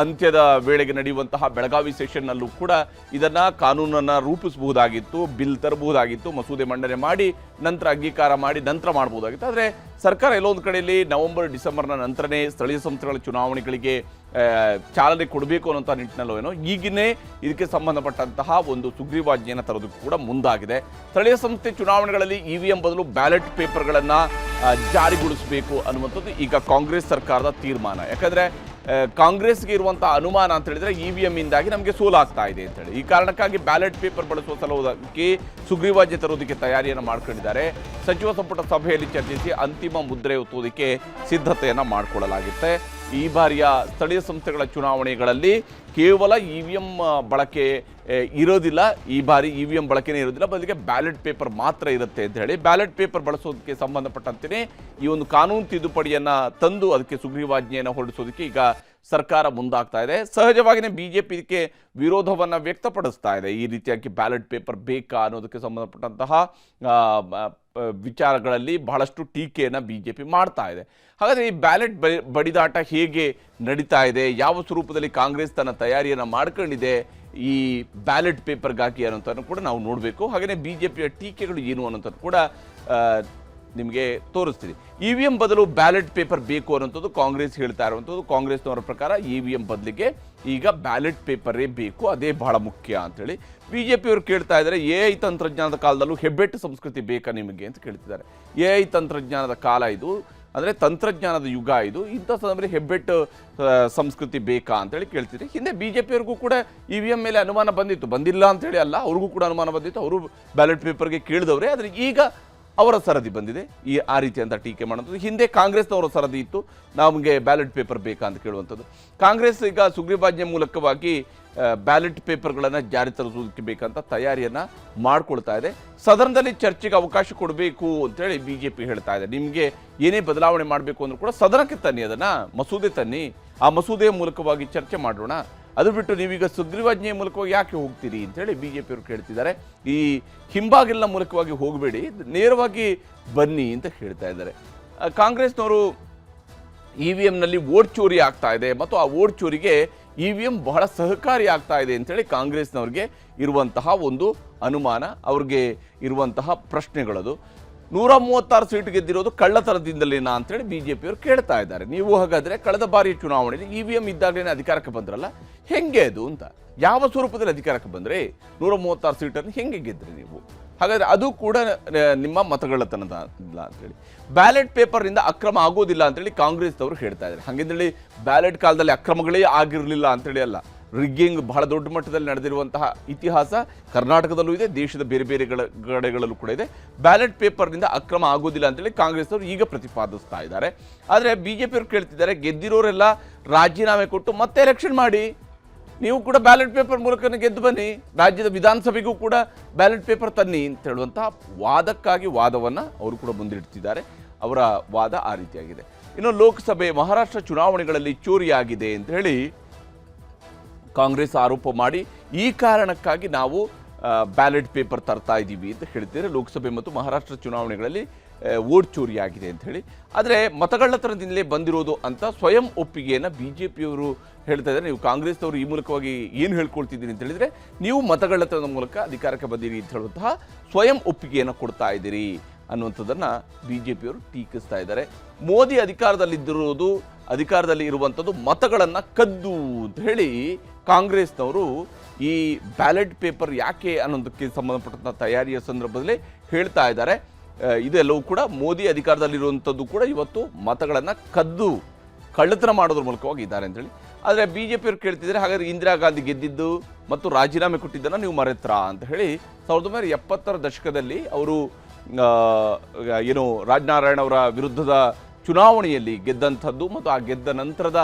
ಅಂತ್ಯದ ವೇಳೆಗೆ ನಡೆಯುವಂತಹ ಬೆಳಗಾವಿ ಸೆಷನ್ನಲ್ಲೂ ಕೂಡ ಇದನ್ನು ಕಾನೂನನ್ನು ರೂಪಿಸಬಹುದಾಗಿತ್ತು, ಬಿಲ್ ತರಬಹುದಾಗಿತ್ತು, ಮಸೂದೆ ಮಂಡನೆ ಮಾಡಿ ನಂತರ ಅಂಗೀಕಾರ ಮಾಡಿ ನಂತರ ಮಾಡಬಹುದಾಗಿತ್ತು. ಆದರೆ ಸರ್ಕಾರ ಎಲ್ಲೊಂದು ಕಡೆಯಲ್ಲಿ ನವೆಂಬರ್ ಡಿಸೆಂಬರ್ನ ನಂತರನೇ ಸ್ಥಳೀಯ ಸಂಸ್ಥೆಗಳ ಚುನಾವಣೆಗಳಿಗೆ ಚಾಲನೆ ಕೊಡಬೇಕು ಅನ್ನೋಂಥ ನಿಟ್ಟಿನಲ್ಲೂ ಏನೋ ಈಗಿನೇ ಇದಕ್ಕೆ ಸಂಬಂಧಪಟ್ಟಂತಹ ಒಂದು ಸುಗ್ರೀವಾಜ್ಞೆಯನ್ನು ತರೋದಕ್ಕೂ ಕೂಡ ಮುಂದಾಗಿದೆ. ಸ್ಥಳೀಯ ಸಂಸ್ಥೆ ಚುನಾವಣೆಗಳಲ್ಲಿ ಇವಿಎಂ ಬದಲು ಬ್ಯಾಲೆಟ್ ಪೇಪರ್ಗಳನ್ನು ಜಾರಿಗೊಳಿಸಬೇಕು ಅನ್ನುವಂಥದ್ದು ಈಗ ಕಾಂಗ್ರೆಸ್ ಸರ್ಕಾರದ ತೀರ್ಮಾನ. ಯಾಕಂದರೆ ಕಾಂಗ್ರೆಸ್ಗೆ ಇರುವಂಥ ಅನುಮಾನ ಅಂತ ಹೇಳಿದ್ರೆ ಇವಿಎಂ ಇಂದಾಗಿ ನಮಗೆ ಸೋಲಾಗ್ತಾ ಇದೆ ಅಂತೇಳಿ. ಈ ಕಾರಣಕ್ಕಾಗಿ ಬ್ಯಾಲೆಟ್ ಪೇಪರ್ ಬಳಸುವ ಸಲುವಾಗಿ ಸುಗ್ರೀವಾಜ್ಞೆ ತರೋದಕ್ಕೆ ತಯಾರಿಯನ್ನು ಮಾಡ್ಕೊಂಡಿದ್ದಾರೆ. ಸಚಿವ ಸಂಪುಟ ಸಭೆಯಲ್ಲಿ ಚರ್ಚಿಸಿ ಅಂತಿಮ ಮುದ್ರೆ ಒತ್ತೋದಕ್ಕೆ ಸಿದ್ಧತೆಯನ್ನು ಮಾಡಿಕೊಳ್ಳಲಾಗುತ್ತೆ. ಈ ಬಾರಿಯ ಸ್ಥಳೀಯ ಸಂಸ್ಥೆಗಳ ಚುನಾವಣೆಗಳಲ್ಲಿ ಕೇವಲ ಇವಿಎಂ ಬಳಕೆ ಇರೋದಿಲ್ಲ. ಈ ಬಾರಿ ಇವಿಎಂ ಬಳಕೆನೇ ಇರೋದಿಲ್ಲ, ಬದಲಿಗೆ ಬ್ಯಾಲೆಟ್ ಪೇಪರ್ ಮಾತ್ರ ಇರುತ್ತೆ ಅಂತ ಹೇಳಿ ಬ್ಯಾಲೆಟ್ ಪೇಪರ್ ಬಳಸೋದಕ್ಕೆ ಸಂಬಂಧಪಟ್ಟಂತೆಯೇ ಈ ಒಂದು ಕಾನೂನು ತಿದ್ದುಪಡಿಯನ್ನು ತಂದು ಅದಕ್ಕೆ ಸುಗ್ರೀವಾಜ್ಞೆಯನ್ನು ಹೊರಡಿಸೋದಕ್ಕೆ ಈಗ ಸರ್ಕಾರ ಮುಂದಾಗ್ತಾ ಇದೆ. ಸಹಜವಾಗಿಯೇ ಬಿಜೆಪಿ ಇದಕ್ಕೆ ವಿರೋಧವನ್ನು ವ್ಯಕ್ತಪಡಿಸ್ತಾ ಇದೆ. ಈ ರೀತಿಯಾಗಿ ಬ್ಯಾಲೆಟ್ ಪೇಪರ್ ಬೇಕಾ ಅನ್ನೋದಕ್ಕೆ ಸಂಬಂಧಪಟ್ಟಂತಹ ವಿಚಾರಗಳಲ್ಲಿ ಬಹಳಷ್ಟು ಟೀಕೆಯನ್ನು ಬಿಜೆಪಿ ಮಾಡ್ತಾ ಇದೆ. ಹಾಗಾದರೆ ಈ ಬ್ಯಾಲೆಟ್ ಬಡಿದಾಟ ಹೇಗೆ ನಡೀತಾ ಇದೆ, ಯಾವ ಸ್ವರೂಪದಲ್ಲಿ ಕಾಂಗ್ರೆಸ್ ತನ್ನ ತಯಾರಿಯನ್ನು ಮಾಡ್ಕೊಂಡಿದೆ ಈ ಬ್ಯಾಲೆಟ್ ಪೇಪರ್ಗಾಗಿ ಅನ್ನೋಂಥನ್ನು ಕೂಡ ನಾವು ನೋಡಬೇಕು. ಹಾಗೆಯೇ ಬಿಜೆಪಿಯ ಟೀಕೆಗಳು ಏನು ಅನ್ನೋಂಥದ್ದು ಕೂಡ ನಿಮಗೆ ತೋರಿಸ್ತೀನಿ. ಇವಿಎಂ ಬದಲು ಬ್ಯಾಲೆಟ್ ಪೇಪರ್ ಬೇಕು ಅನ್ನೋಂಥದ್ದು ಕಾಂಗ್ರೆಸ್ ಹೇಳ್ತಾ ಇರುವಂಥದ್ದು. ಕಾಂಗ್ರೆಸ್ನವರ ಪ್ರಕಾರ ಇವಿಎಂ ಬದಲಿಗೆ ಈಗ ಬ್ಯಾಲೆಟ್ ಪೇಪರೇ ಬೇಕು, ಅದೇ ಬಹಳ ಮುಖ್ಯ ಅಂತೇಳಿ. ಬಿಜೆಪಿಯವರು ಕೇಳ್ತಾ ಇದ್ದಾರೆ, ಎಐ ತಂತ್ರಜ್ಞಾನದ ಕಾಲದಲ್ಲೂ ಹೆಬ್ಬೆಟ್ಟು ಸಂಸ್ಕೃತಿ ಬೇಕಾ ನಿಮಗೆ ಅಂತ ಕೇಳ್ತಿದ್ದಾರೆ. ಎಐ ತಂತ್ರಜ್ಞಾನದ ಕಾಲ ಇದು, ಅಂದರೆ ತಂತ್ರಜ್ಞಾನದ ಯುಗ ಇದು. ಇಂಥ ಸಂದರ್ಭದಲ್ಲಿ ಹೆಬ್ಬೆಟ್ಟು ಸಂಸ್ಕೃತಿ ಬೇಕಾ ಅಂತೇಳಿ ಕೇಳ್ತಿದ್ದೆ. ಹಿಂದೆ ಬಿಜೆಪಿಯವ್ರಿಗೂ ಕೂಡ ಇವಿಎಂ ಮೇಲೆ ಅನುಮಾನ ಬಂದಿತ್ತು, ಬಂದಿಲ್ಲ ಅಂತೇಳಿ ಅಲ್ಲ, ಅವ್ರಿಗೂ ಕೂಡ ಅನುಮಾನ ಬಂದಿತ್ತು, ಅವರು ಬ್ಯಾಲೆಟ್ ಪೇಪರ್ಗೆ ಕೇಳಿದವ್ರೆ. ಆದರೆ ಈಗ ಅವರ ಸರದಿ ಬಂದಿದೆ ಆ ರೀತಿಯಂಥ ಟೀಕೆ ಮಾಡೋದು. ಹಿಂದೆ ಕಾಂಗ್ರೆಸ್ನವರ ಸರದಿ ಇತ್ತು, ನಮಗೆ ಬ್ಯಾಲೆಟ್ ಪೇಪರ್ ಬೇಕಾ ಅಂತ ಕೇಳುವಂಥದ್ದು. ಕಾಂಗ್ರೆಸ್ ಈಗ ಸುಗ್ರೀವಾಜ್ಞೆ ಮೂಲಕವಾಗಿ ಬ್ಯಾಲೆಟ್ ಪೇಪರ್ಗಳನ್ನು ಜಾರಿ ತರಿಸೋದಕ್ಕೆ ಬೇಕಂತ ತಯಾರಿಯನ್ನು ಮಾಡ್ಕೊಳ್ತಾ ಇದೆ. ಸದನದಲ್ಲಿ ಚರ್ಚೆಗೆ ಅವಕಾಶ ಕೊಡಬೇಕು ಅಂತೇಳಿ ಬಿಜೆಪಿ ಹೇಳ್ತಾ ಇದೆ. ನಿಮಗೆ ಏನೇ ಬದಲಾವಣೆ ಮಾಡಬೇಕು ಅಂದ್ರೂ ಕೂಡ ಸದನಕ್ಕೆ ತನ್ನಿ, ಅದನ್ನು ಮಸೂದೆ ತನ್ನಿ, ಆ ಮಸೂದೆಯ ಮೂಲಕವಾಗಿ ಚರ್ಚೆ ಮಾಡೋಣ. ಅದು ಬಿಟ್ಟು ನೀವೀಗ ಸುಗ್ರೀವಾಜ್ಞೆಯ ಮೂಲಕವಾಗಿ ಯಾಕೆ ಹೋಗ್ತೀರಿ ಅಂತೇಳಿ ಬಿಜೆಪಿಯವರು ಕೇಳ್ತಿದ್ದಾರೆ. ಈ ಹಿಂಬಾಗಿಲಿನ ಮೂಲಕವಾಗಿ ಹೋಗಬೇಡಿ, ನೇರವಾಗಿ ಬನ್ನಿ ಅಂತ ಹೇಳ್ತಾ ಇದ್ದಾರೆ. ಕಾಂಗ್ರೆಸ್ನವರು ಇವಿಎಂನಲ್ಲಿ ವೋಟ್ ಚೋರಿ ಆಗ್ತಾ ಇದೆ ಮತ್ತು ಆ ವೋಟ್ ಚೋರಿಗೆ ಇವಿಎಂ ಬಹಳ ಸಹಕಾರಿ ಆಗ್ತಾ ಇದೆ ಅಂತೇಳಿ ಕಾಂಗ್ರೆಸ್ನವ್ರಿಗೆ ಇರುವಂತಹ ಒಂದು ಅನುಮಾನ, ಅವ್ರಿಗೆ ಇರುವಂತಹ ಪ್ರಶ್ನೆಗಳದು. 136 ಸೀಟು ಗೆದ್ದಿರೋದು ಕಳ್ಳತನದಿಂದಲೇನಾ ಅಂತೇಳಿ ಬಿಜೆಪಿಯವರು ಕೇಳ್ತಾ ಇದ್ದಾರೆ. ನೀವು ಹಾಗಾದರೆ ಕಳೆದ ಬಾರಿಯ ಚುನಾವಣೆಯಲ್ಲಿ ಇವಿಎಂ ಇದ್ದಾಗಲೇ ಅಧಿಕಾರಕ್ಕೆ ಬಂದ್ರಲ್ಲ, ಹೆಂಗೆ ಅದು ಅಂತ, ಯಾವ ಸ್ವರೂಪದಲ್ಲಿ ಅಧಿಕಾರಕ್ಕೆ ಬಂದರೆ 136 ಸೀಟನ್ನು ಹೆಂಗೆ ಗೆದ್ರಿ ನೀವು? ಹಾಗಾದರೆ ಅದು ಕೂಡ ನಿಮ್ಮ ಮತಗಳ್ಳತನದ ಇಲ್ಲ ಅಂತೇಳಿ. ಬ್ಯಾಲೆಟ್ ಪೇಪರ್ನಿಂದ ಅಕ್ರಮ ಆಗೋದಿಲ್ಲ ಅಂತೇಳಿ ಕಾಂಗ್ರೆಸ್ನವರು ಹೇಳ್ತಾ ಇದ್ದಾರೆ. ಹಾಗೆಂದೇಳಿ ಬ್ಯಾಲೆಟ್ ಕಾಲದಲ್ಲಿ ಅಕ್ರಮಗಳೇ ಆಗಿರಲಿಲ್ಲ ಅಂತೇಳಿ ಅಲ್ಲ, ರಿಗ್ಗಿಂಗ್ ಬಹಳ ದೊಡ್ಡ ಮಟ್ಟದಲ್ಲಿ ನಡೆದಿರುವಂತಹ ಇತಿಹಾಸ ಕರ್ನಾಟಕದಲ್ಲೂ ಇದೆ, ದೇಶದ ಬೇರೆ ಬೇರೆ ಕಡೆಗಳಲ್ಲೂ ಕೂಡ ಇದೆ. ಬ್ಯಾಲೆಟ್ ಪೇಪರ್ನಿಂದ ಅಕ್ರಮ ಆಗೋದಿಲ್ಲ ಅಂತೇಳಿ ಕಾಂಗ್ರೆಸ್ನವರು ಈಗ ಪ್ರತಿಪಾದಿಸ್ತಾ ಇದ್ದಾರೆ. ಆದರೆ ಬಿಜೆಪಿಯವರು ಕೇಳ್ತಿದ್ದಾರೆ, ಗೆದ್ದಿರೋರೆಲ್ಲ ರಾಜೀನಾಮೆ ಕೊಟ್ಟು ಮತ್ತೆ ಎಲೆಕ್ಷನ್ ಮಾಡಿ, ನೀವು ಕೂಡ ಬ್ಯಾಲೆಟ್ ಪೇಪರ್ ಮೂಲಕನೇ ಗೆದ್ದು ಬನ್ನಿ, ರಾಜ್ಯದ ವಿಧಾನಸಭೆಗೂ ಕೂಡ ಬ್ಯಾಲೆಟ್ ಪೇಪರ್ ತನ್ನಿ ಅಂತ ಹೇಳುವಂತಹ ವಾದಕ್ಕಾಗಿ ವಾದವನ್ನು ಅವರು ಕೂಡ ಮುಂದಿಡ್ತಿದ್ದಾರೆ. ಅವರ ವಾದ ಆ ರೀತಿಯಾಗಿದೆ. ಇನ್ನು ಲೋಕಸಭೆ ಮಹಾರಾಷ್ಟ್ರ ಚುನಾವಣೆಗಳಲ್ಲಿ ಚೋರಿಯಾಗಿದೆ ಅಂತ ಹೇಳಿ ಕಾಂಗ್ರೆಸ್ ಆರೋಪ ಮಾಡಿ ಈ ಕಾರಣಕ್ಕಾಗಿ ನಾವು ಬ್ಯಾಲೆಟ್ ಪೇಪರ್ ತರ್ತಾ ಇದ್ದೀವಿ ಅಂತ ಹೇಳ್ತಿದ್ದಾರೆ. ಲೋಕಸಭೆ ಮತ್ತು ಮಹಾರಾಷ್ಟ್ರ ಚುನಾವಣೆಗಳಲ್ಲಿ ವೋಟ್ ಚೋರಿಯಾಗಿದೆ ಅಂತ ಹೇಳಿ. ಆದರೆ ಮತಗಳ್ಳತನದಿಂದಲೇ ಬಂದಿರೋದು ಅಂತ ಸ್ವಯಂ ಒಪ್ಪಿಗೆಯನ್ನು ಬಿಜೆಪಿಯವರು ಹೇಳ್ತಾ ಇದ್ದಾರೆ. ನೀವು ಕಾಂಗ್ರೆಸ್ನವರು ಈ ಮೂಲಕವಾಗಿ ಏನು ಹೇಳ್ಕೊಳ್ತಿದ್ದೀರಿ ಅಂತ ಹೇಳಿದರೆ, ನೀವು ಮತಗಳ್ಳತನದ ಮೂಲಕ ಅಧಿಕಾರಕ್ಕೆ ಬಂದಿರಿ ಅಂತ ಹೇಳುವಂತಹ ಸ್ವಯಂ ಒಪ್ಪಿಗೆಯನ್ನು ಕೊಡ್ತಾ ಇದ್ದೀರಿ ಅನ್ನುವಂಥದ್ದನ್ನು ಬಿಜೆಪಿಯವರು ಟೀಕಿಸ್ತಾ ಇದ್ದಾರೆ. ಮೋದಿ ಅಧಿಕಾರದಲ್ಲಿ ಇರುವಂಥದ್ದು ಮತಗಳನ್ನು ಕದ್ದು ಅಂತ ಹೇಳಿ ಕಾಂಗ್ರೆಸ್ನವರು ಈ ಬ್ಯಾಲೆಟ್ ಪೇಪರ್ ಯಾಕೆ ಅನ್ನೋದಕ್ಕೆ ಸಂಬಂಧಪಟ್ಟಂಥ ತಯಾರಿಯ ಸಂದರ್ಭದಲ್ಲಿ ಹೇಳ್ತಾ ಇದ್ದಾರೆ. ಇದೆಲ್ಲವೂ ಕೂಡ ಮೋದಿ ಅಧಿಕಾರದಲ್ಲಿರುವಂಥದ್ದು ಕೂಡ ಇವತ್ತು ಮತಗಳನ್ನು ಕದ್ದು ಕಳ್ಳತನ ಮಾಡೋದ್ರ ಮೂಲಕವಾಗಿ ಇದ್ದಾರೆ ಅಂತೇಳಿ. ಆದರೆ ಬಿಜೆಪಿಯವರು ಕೇಳ್ತಿದ್ದಾರೆ, ಹಾಗಾದರೆ ಇಂದಿರಾ ಗಾಂಧಿ ಗೆದ್ದಿದ್ದು ಮತ್ತು ರಾಜೀನಾಮೆ ಕೊಟ್ಟಿದ್ದನ್ನು ನೀವು ಮರೆತ್ರಾ ಅಂತ ಹೇಳಿ 1970ರ ದಶಕದಲ್ಲಿ ಅವರು ಏನು ರಾಜನಾರಾಯಣ್ ಅವರ ವಿರುದ್ಧದ ಚುನಾವಣೆಯಲ್ಲಿ ಗೆದ್ದಂಥದ್ದು ಮತ್ತು ಆ ಗೆದ್ದ ನಂತರದ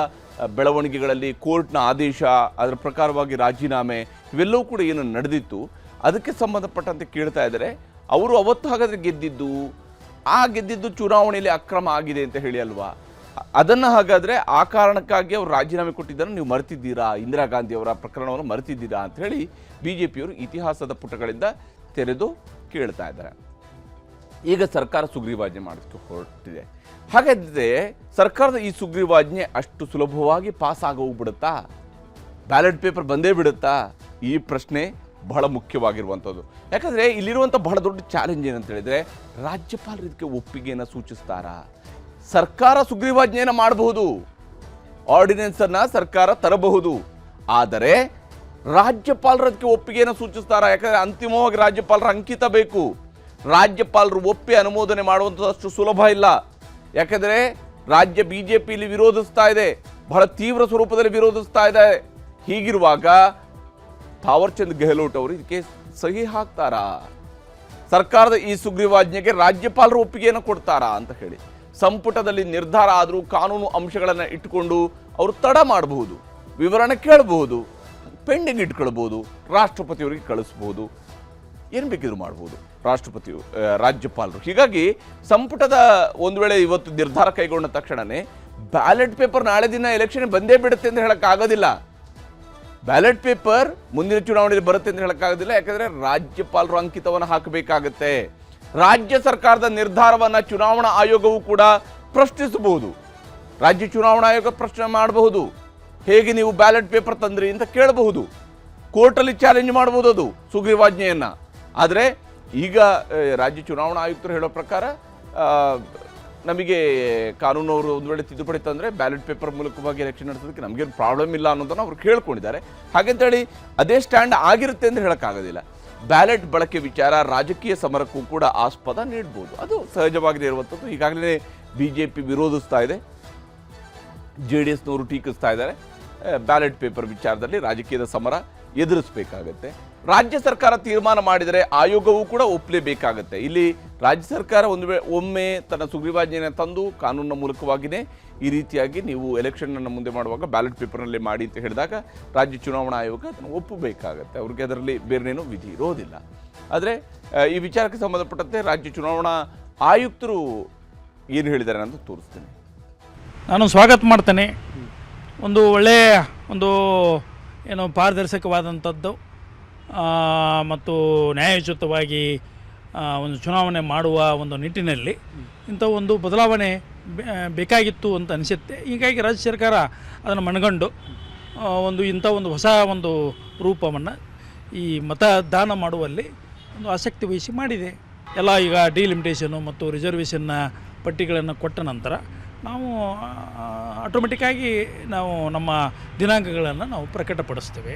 ಬೆಳವಣಿಗೆಗಳಲ್ಲಿ ಕೋರ್ಟ್ನ ಆದೇಶ, ಅದರ ಪ್ರಕಾರವಾಗಿ ರಾಜೀನಾಮೆ, ಇವೆಲ್ಲವೂ ಕೂಡ ಏನು ನಡೆದಿತ್ತು ಅದಕ್ಕೆ ಸಂಬಂಧಪಟ್ಟಂತೆ ಕೇಳ್ತಾ ಇದ್ದಾರೆ. ಅವರು ಅವತ್ತು ಹಾಗಾದರೆ ಗೆದ್ದಿದ್ದು ಚುನಾವಣೆಯಲ್ಲಿ ಅಕ್ರಮ ಆಗಿದೆ ಅಂತ ಹೇಳಿ ಅಲ್ವಾ? ಅದನ್ನು ಹಾಗಾದರೆ ಆ ಕಾರಣಕ್ಕಾಗಿ ಅವರು ರಾಜೀನಾಮೆ ಕೊಟ್ಟಿದ್ದನ್ನು ನೀವು ಮರೆತಿದ್ದೀರಾ, ಇಂದಿರಾ ಗಾಂಧಿ ಅವರ ಪ್ರಕರಣವನ್ನು ಮರೆತಿದ್ದೀರಾ ಅಂತ ಹೇಳಿ ಬಿಜೆಪಿಯವರು ಇತಿಹಾಸದ ಪುಟಗಳಿಂದ ತೆರೆದು ಕೇಳ್ತಾ ಇದ್ದಾರೆ. ಈಗ ಸರ್ಕಾರ ಸುಗ್ರೀವಾಜ್ಞೆ ಮಾಡೋದಕ್ಕೆ ಹೊರಟಿದೆ. ಹಾಗಾದರೆ ಸರ್ಕಾರದ ಈ ಸುಗ್ರೀವಾಜ್ಞೆ ಅಷ್ಟು ಸುಲಭವಾಗಿ ಪಾಸ್ ಆಗೋಗ್ಬಿಡುತ್ತಾ? ಬ್ಯಾಲೆಟ್ ಪೇಪರ್ ಬಂದೇ ಬಿಡುತ್ತಾ? ಈ ಪ್ರಶ್ನೆ ಬಹಳ ಮುಖ್ಯವಾಗಿರುವಂಥದ್ದು. ಯಾಕಂದರೆ ಇಲ್ಲಿರುವಂಥ ಬಹಳ ದೊಡ್ಡ ಚಾಲೆಂಜ್ ಏನಂತ ಹೇಳಿದರೆ, ರಾಜ್ಯಪಾಲರು ಇದಕ್ಕೆ ಒಪ್ಪಿಗೆಯನ್ನು ಸೂಚಿಸ್ತಾರಾ? ಸರ್ಕಾರ ಸುಗ್ರೀವಾಜ್ಞೆಯನ್ನು ಮಾಡಬಹುದು, ಆರ್ಡಿನೆನ್ಸನ್ನು ಸರ್ಕಾರ ತರಬಹುದು, ಆದರೆ ರಾಜ್ಯಪಾಲರು ಅದಕ್ಕೆ ಒಪ್ಪಿಗೆಯನ್ನು ಸೂಚಿಸ್ತಾರಾ? ಯಾಕಂದರೆ ಅಂತಿಮವಾಗಿ ರಾಜ್ಯಪಾಲರ ಅಂಕಿತ ಬೇಕು. ರಾಜ್ಯಪಾಲರು ಒಪ್ಪಿ ಅನುಮೋದನೆ ಮಾಡುವಂಥದ್ದು ಸುಲಭ ಇಲ್ಲ. ಯಾಕಂದರೆ ರಾಜ್ಯ ಬಿಜೆಪಿಯಲ್ಲಿ ವಿರೋಧಿಸ್ತಾ ಇದೆ, ಬಹಳ ತೀವ್ರ ಸ್ವರೂಪದಲ್ಲಿ ವಿರೋಧಿಸ್ತಾ ಇದೆ. ಹೀಗಿರುವಾಗ ಥಾವರ್ಚಂದ್ ಗೆಹ್ಲೋಟ್ ಅವರು ಇದಕ್ಕೆ ಸಹಿ ಹಾಕ್ತಾರಾ? ಸರ್ಕಾರದ ಈ ಸುಗ್ರೀವಾಜ್ಞೆಗೆ ರಾಜ್ಯಪಾಲರು ಒಪ್ಪಿಗೆಯನ್ನು ಕೊಡ್ತಾರಾ ಅಂತ ಹೇಳಿ ಸಂಪುಟದಲ್ಲಿ ನಿರ್ಧಾರ ಆದರೂ ಕಾನೂನು ಅಂಶಗಳನ್ನು ಇಟ್ಟುಕೊಂಡು ಅವರು ತಡ ಮಾಡಬಹುದು, ವಿವರಣೆ ಕೇಳಬಹುದು, ಪೆಂಡಿಂಗ್ ಇಟ್ಕೊಳ್ಬಹುದು, ರಾಷ್ಟ್ರಪತಿಯವರಿಗೆ ಕಳಿಸ್ಬೋದು, ಏನು ಬೇಕಿದ್ರು ಮಾಡ್ಬೋದು ರಾಜ್ಯಪಾಲರು. ಹೀಗಾಗಿ ಸಂಪುಟದ ಒಂದು ವೇಳೆ ಇವತ್ತು ನಿರ್ಧಾರ ಕೈಗೊಂಡ ತಕ್ಷಣವೇ ಬ್ಯಾಲೆಟ್ ಪೇಪರ್ ನಾಳೆ ದಿನ ಎಲೆಕ್ಷನ್ ಬಂದೇ ಬಿಡುತ್ತೆ ಅಂತ ಹೇಳೋಕ್ಕಾಗೋದಿಲ್ಲ. ಬ್ಯಾಲೆಟ್ ಪೇಪರ್ ಮುಂದಿನ ಚುನಾವಣೆಯಲ್ಲಿ ಬರುತ್ತೆ ಅಂತ ಹೇಳೋಕ್ಕಾಗೋದಿಲ್ಲ. ಯಾಕಂದರೆ ರಾಜ್ಯಪಾಲರು ಅಂಕಿತವನ್ನು ಹಾಕಬೇಕಾಗತ್ತೆ. ರಾಜ್ಯ ಸರ್ಕಾರದ ನಿರ್ಧಾರವನ್ನು ಚುನಾವಣಾ ಆಯೋಗವು ಕೂಡ ಪ್ರಶ್ನಿಸಬಹುದು. ರಾಜ್ಯ ಚುನಾವಣಾ ಆಯೋಗ ಪ್ರಶ್ನೆ ಮಾಡಬಹುದು, ಹೇಗೆ ನೀವು ಬ್ಯಾಲೆಟ್ ಪೇಪರ್ ತಂದ್ರಿ ಅಂತ ಕೇಳಬಹುದು. ಕೋರ್ಟಲ್ಲಿ ಚಾಲೆಂಜ್ ಮಾಡಬಹುದು ಅದು ಸುಗ್ರೀವಾಜ್ಞೆಯನ್ನು. ಆದರೆ ಈಗ ರಾಜ್ಯ ಚುನಾವಣಾ ಆಯುಕ್ತರು ಹೇಳೋ ಪ್ರಕಾರ ನಮಗೆ ಕಾನೂನವರು ಒಂದು ವೇಳೆ ತಿದ್ದುಪಡಿ ತಂದರೆ ಬ್ಯಾಲೆಟ್ ಪೇಪರ್ ಮೂಲಕವಾಗಿ ಎಲೆಕ್ಷನ್ ನಡೆಸೋದಕ್ಕೆ ನಮಗೇನು ಪ್ರಾಬ್ಲಮ್ ಇಲ್ಲ ಅನ್ನೋದನ್ನು ಅವರು ಕೇಳ್ಕೊಂಡಿದ್ದಾರೆ. ಹಾಗಂತೇಳಿ ಅದೇ ಸ್ಟ್ಯಾಂಡ್ ಆಗಿರುತ್ತೆ ಅಂತ ಹೇಳೋಕ್ಕಾಗೋದಿಲ್ಲ. ಬ್ಯಾಲೆಟ್ ಬಳಕೆ ವಿಚಾರ ರಾಜಕೀಯ ಸಮರಕ್ಕೂ ಕೂಡ ಆಸ್ಪದ ನೀಡ್ಬೋದು, ಅದು ಸಹಜವಾಗದೇ ಇರುವಂಥದ್ದು. ಈಗಾಗಲೇ ಬಿಜೆಪಿ ವಿರೋಧಿಸ್ತಾ ಇದೆ, JDSನವರು ಟೀಕಿಸ್ತಾ ಇದ್ದಾರೆ. ಬ್ಯಾಲೆಟ್ ಪೇಪರ್ ವಿಚಾರದಲ್ಲಿ ರಾಜಕೀಯದ ಸಮರ ಎದುರಿಸಬೇಕಾಗತ್ತೆ. ರಾಜ್ಯ ಸರ್ಕಾರ ತೀರ್ಮಾನ ಮಾಡಿದರೆ ಆಯೋಗವೂ ಕೂಡ ಒಪ್ಪಲೇಬೇಕಾಗತ್ತೆ. ಇಲ್ಲಿ ರಾಜ್ಯ ಸರ್ಕಾರ ಒಮ್ಮೆ ತನ್ನ ಸುಗ್ರೀವಾಜ್ಞೆಯನ್ನು ತಂದು ಕಾನೂನಿನ ಮೂಲಕವಾಗಿಯೇ ಈ ರೀತಿಯಾಗಿ ನೀವು ಎಲೆಕ್ಷನನ್ನು ಮುಂದೆ ಮಾಡುವಾಗ ಬ್ಯಾಲೆಟ್ ಪೇಪರ್ನಲ್ಲಿ ಮಾಡಿ ಅಂತ ಹೇಳಿದಾಗ ರಾಜ್ಯ ಚುನಾವಣಾ ಆಯೋಗ ಅದನ್ನು ಒಪ್ಪಬೇಕಾಗತ್ತೆ. ಅವ್ರಿಗೆ ಅದರಲ್ಲಿ ಬೇರೆನೇನೂ ವಿಧಿ ಇರೋದಿಲ್ಲ. ಆದರೆ ಈ ವಿಚಾರಕ್ಕೆ ಸಂಬಂಧಪಟ್ಟಂತೆ ರಾಜ್ಯ ಚುನಾವಣಾ ಆಯುಕ್ತರು ಏನು ಹೇಳಿದ್ದಾರೆ ಅಂತ ತೋರಿಸ್ತೇನೆ. ನಾನು ಸ್ವಾಗತ ಮಾಡ್ತೇನೆ. ಒಂದು ಒಳ್ಳೆಯ ಏನು ಪಾರದರ್ಶಕವಾದಂಥದ್ದು ಮತ್ತು ನ್ಯಾಯಯುತವಾಗಿ ಒಂದು ಚುನಾವಣೆ ಮಾಡುವ ಒಂದು ನಿಟ್ಟಿನಲ್ಲಿ ಇಂಥ ಒಂದು ಬದಲಾವಣೆ ಬೇಕಾಗಿತ್ತು ಅಂತ ಅನಿಸುತ್ತೆ. ಹೀಗಾಗಿ ರಾಜ್ಯ ಸರ್ಕಾರ ಅದನ್ನು ಮನಗಂಡು ಇಂಥ ಒಂದು ಹೊಸ ಒಂದು ರೂಪವನ್ನು ಈ ಮತದಾನ ಮಾಡುವಲ್ಲಿ ಒಂದು ಆಸಕ್ತಿ ವಹಿಸಿ ಮಾಡಿದೆ. ಎಲ್ಲ ಈಗ ಡಿಲಿಮಿಟೇಷನು ಮತ್ತು ರಿಸರ್ವೇಷನ್ನ ಪಟ್ಟಿಗಳನ್ನು ಕೊಟ್ಟ ನಂತರ ನಾವು ಆಟೋಮೆಟಿಕ್ಕಾಗಿ ನಮ್ಮ ದಿನಾಂಕಗಳನ್ನು ನಾವು ಪ್ರಕಟಪಡಿಸ್ತೇವೆ.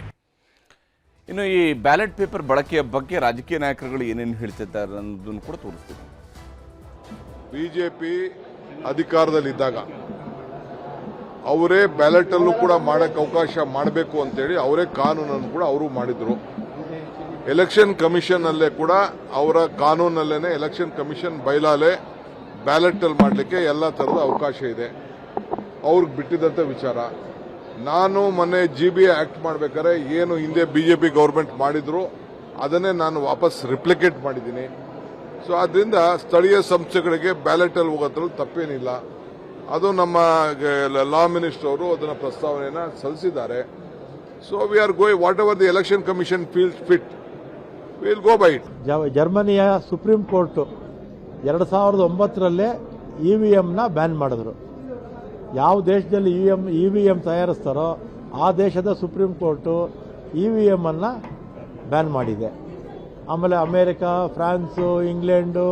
ಇನ್ನು ಈ ಬ್ಯಾಲೆಟ್ ಪೇಪರ್ ಬಳಕೆಯ ಬಗ್ಗೆ ರಾಜಕೀಯ ನಾಯಕರುಗಳು ಏನೇನು ಹೇಳ್ತಿದ್ದಾರೆ ಅನ್ನೋದನ್ನು ಕೂಡ ತೋರಿಸ್ತೀವಿ. ಬಿಜೆಪಿ ಅಧಿಕಾರದಲ್ಲಿದ್ದಾಗ ಅವರೇ ಬ್ಯಾಲೆಟಲ್ಲೂ ಕೂಡ ಮಾಡೋಕ್ಕೆ ಅವಕಾಶ ಮಾಡಬೇಕು ಅಂತೇಳಿ ಅವರೇ ಕಾನೂನನ್ನು ಕೂಡ ಅವರು ಮಾಡಿದ್ರು. ಎಲೆಕ್ಷನ್ ಕಮಿಷನ್ ಅಲ್ಲೇ ಕೂಡ ಅವರ ಕಾನೂನಲ್ಲೇ ಎಲೆಕ್ಷನ್ ಕಮಿಷನ್ ಬೈಲಾಲೆ ಬ್ಯಾಲೆಟಲ್ಲಿ ಮಾಡಲಿಕ್ಕೆ ಎಲ್ಲ ಥರದ ಅವಕಾಶ ಇದೆ. ಅವ್ರಿಗೆ ಬಿಟ್ಟಿದ್ದಂಥ ವಿಚಾರ. ನಾನು ಮೊನ್ನೆ GBA ಆಕ್ಟ್ ಮಾಡಬೇಕಾದ್ರೆ ಏನು ಹಿಂದೆ ಬಿಜೆಪಿ ಗೌರ್ಮೆಂಟ್ ಮಾಡಿದ್ರು ಅದನ್ನೇ ನಾನು ವಾಪಸ್ ರಿಪ್ಲಿಕೇಟ್ ಮಾಡಿದ್ದೀನಿ. ಸೊ ಅದರಿಂದ ಸ್ಥಳೀಯ ಸಂಸ್ಥೆಗಳಿಗೆ ಬ್ಯಾಲೆಟಲ್ಲಿ ಹೋಗೋದ್ರಲ್ಲಿ ತಪ್ಪೇನಿಲ್ಲ. ಅದು ನಮ್ಮ ಲಾ ಮಿನಿಸ್ಟರ್ ಅವರು ಅದನ್ನು ಪ್ರಸ್ತಾವನೆಯನ್ನು ಸಲ್ಲಿಸಿದ್ದಾರೆ. So we are going what ever the election commission feels fit will go by it. ಜರ್ಮನಿಯ ಸುಪ್ರೀಂ ಕೋರ್ಟ್ 2009ರಲ್ಲೇ EVMನ ಬ್ಯಾನ್ ಮಾಡಿದ್ರು. ಯಾವ ದೇಶದಲ್ಲಿ EVM ತಯಾರಿಸ್ತಾರೋ ಆ ದೇಶದ ಸುಪ್ರೀಂ ಕೋರ್ಟು EVM ಅನ್ನು ಬ್ಯಾನ್ ಮಾಡಿದೆ. ಆಮೇಲೆ ಅಮೇರಿಕಾ, ಫ್ರಾನ್ಸು, ಇಂಗ್ಲೆಂಡು,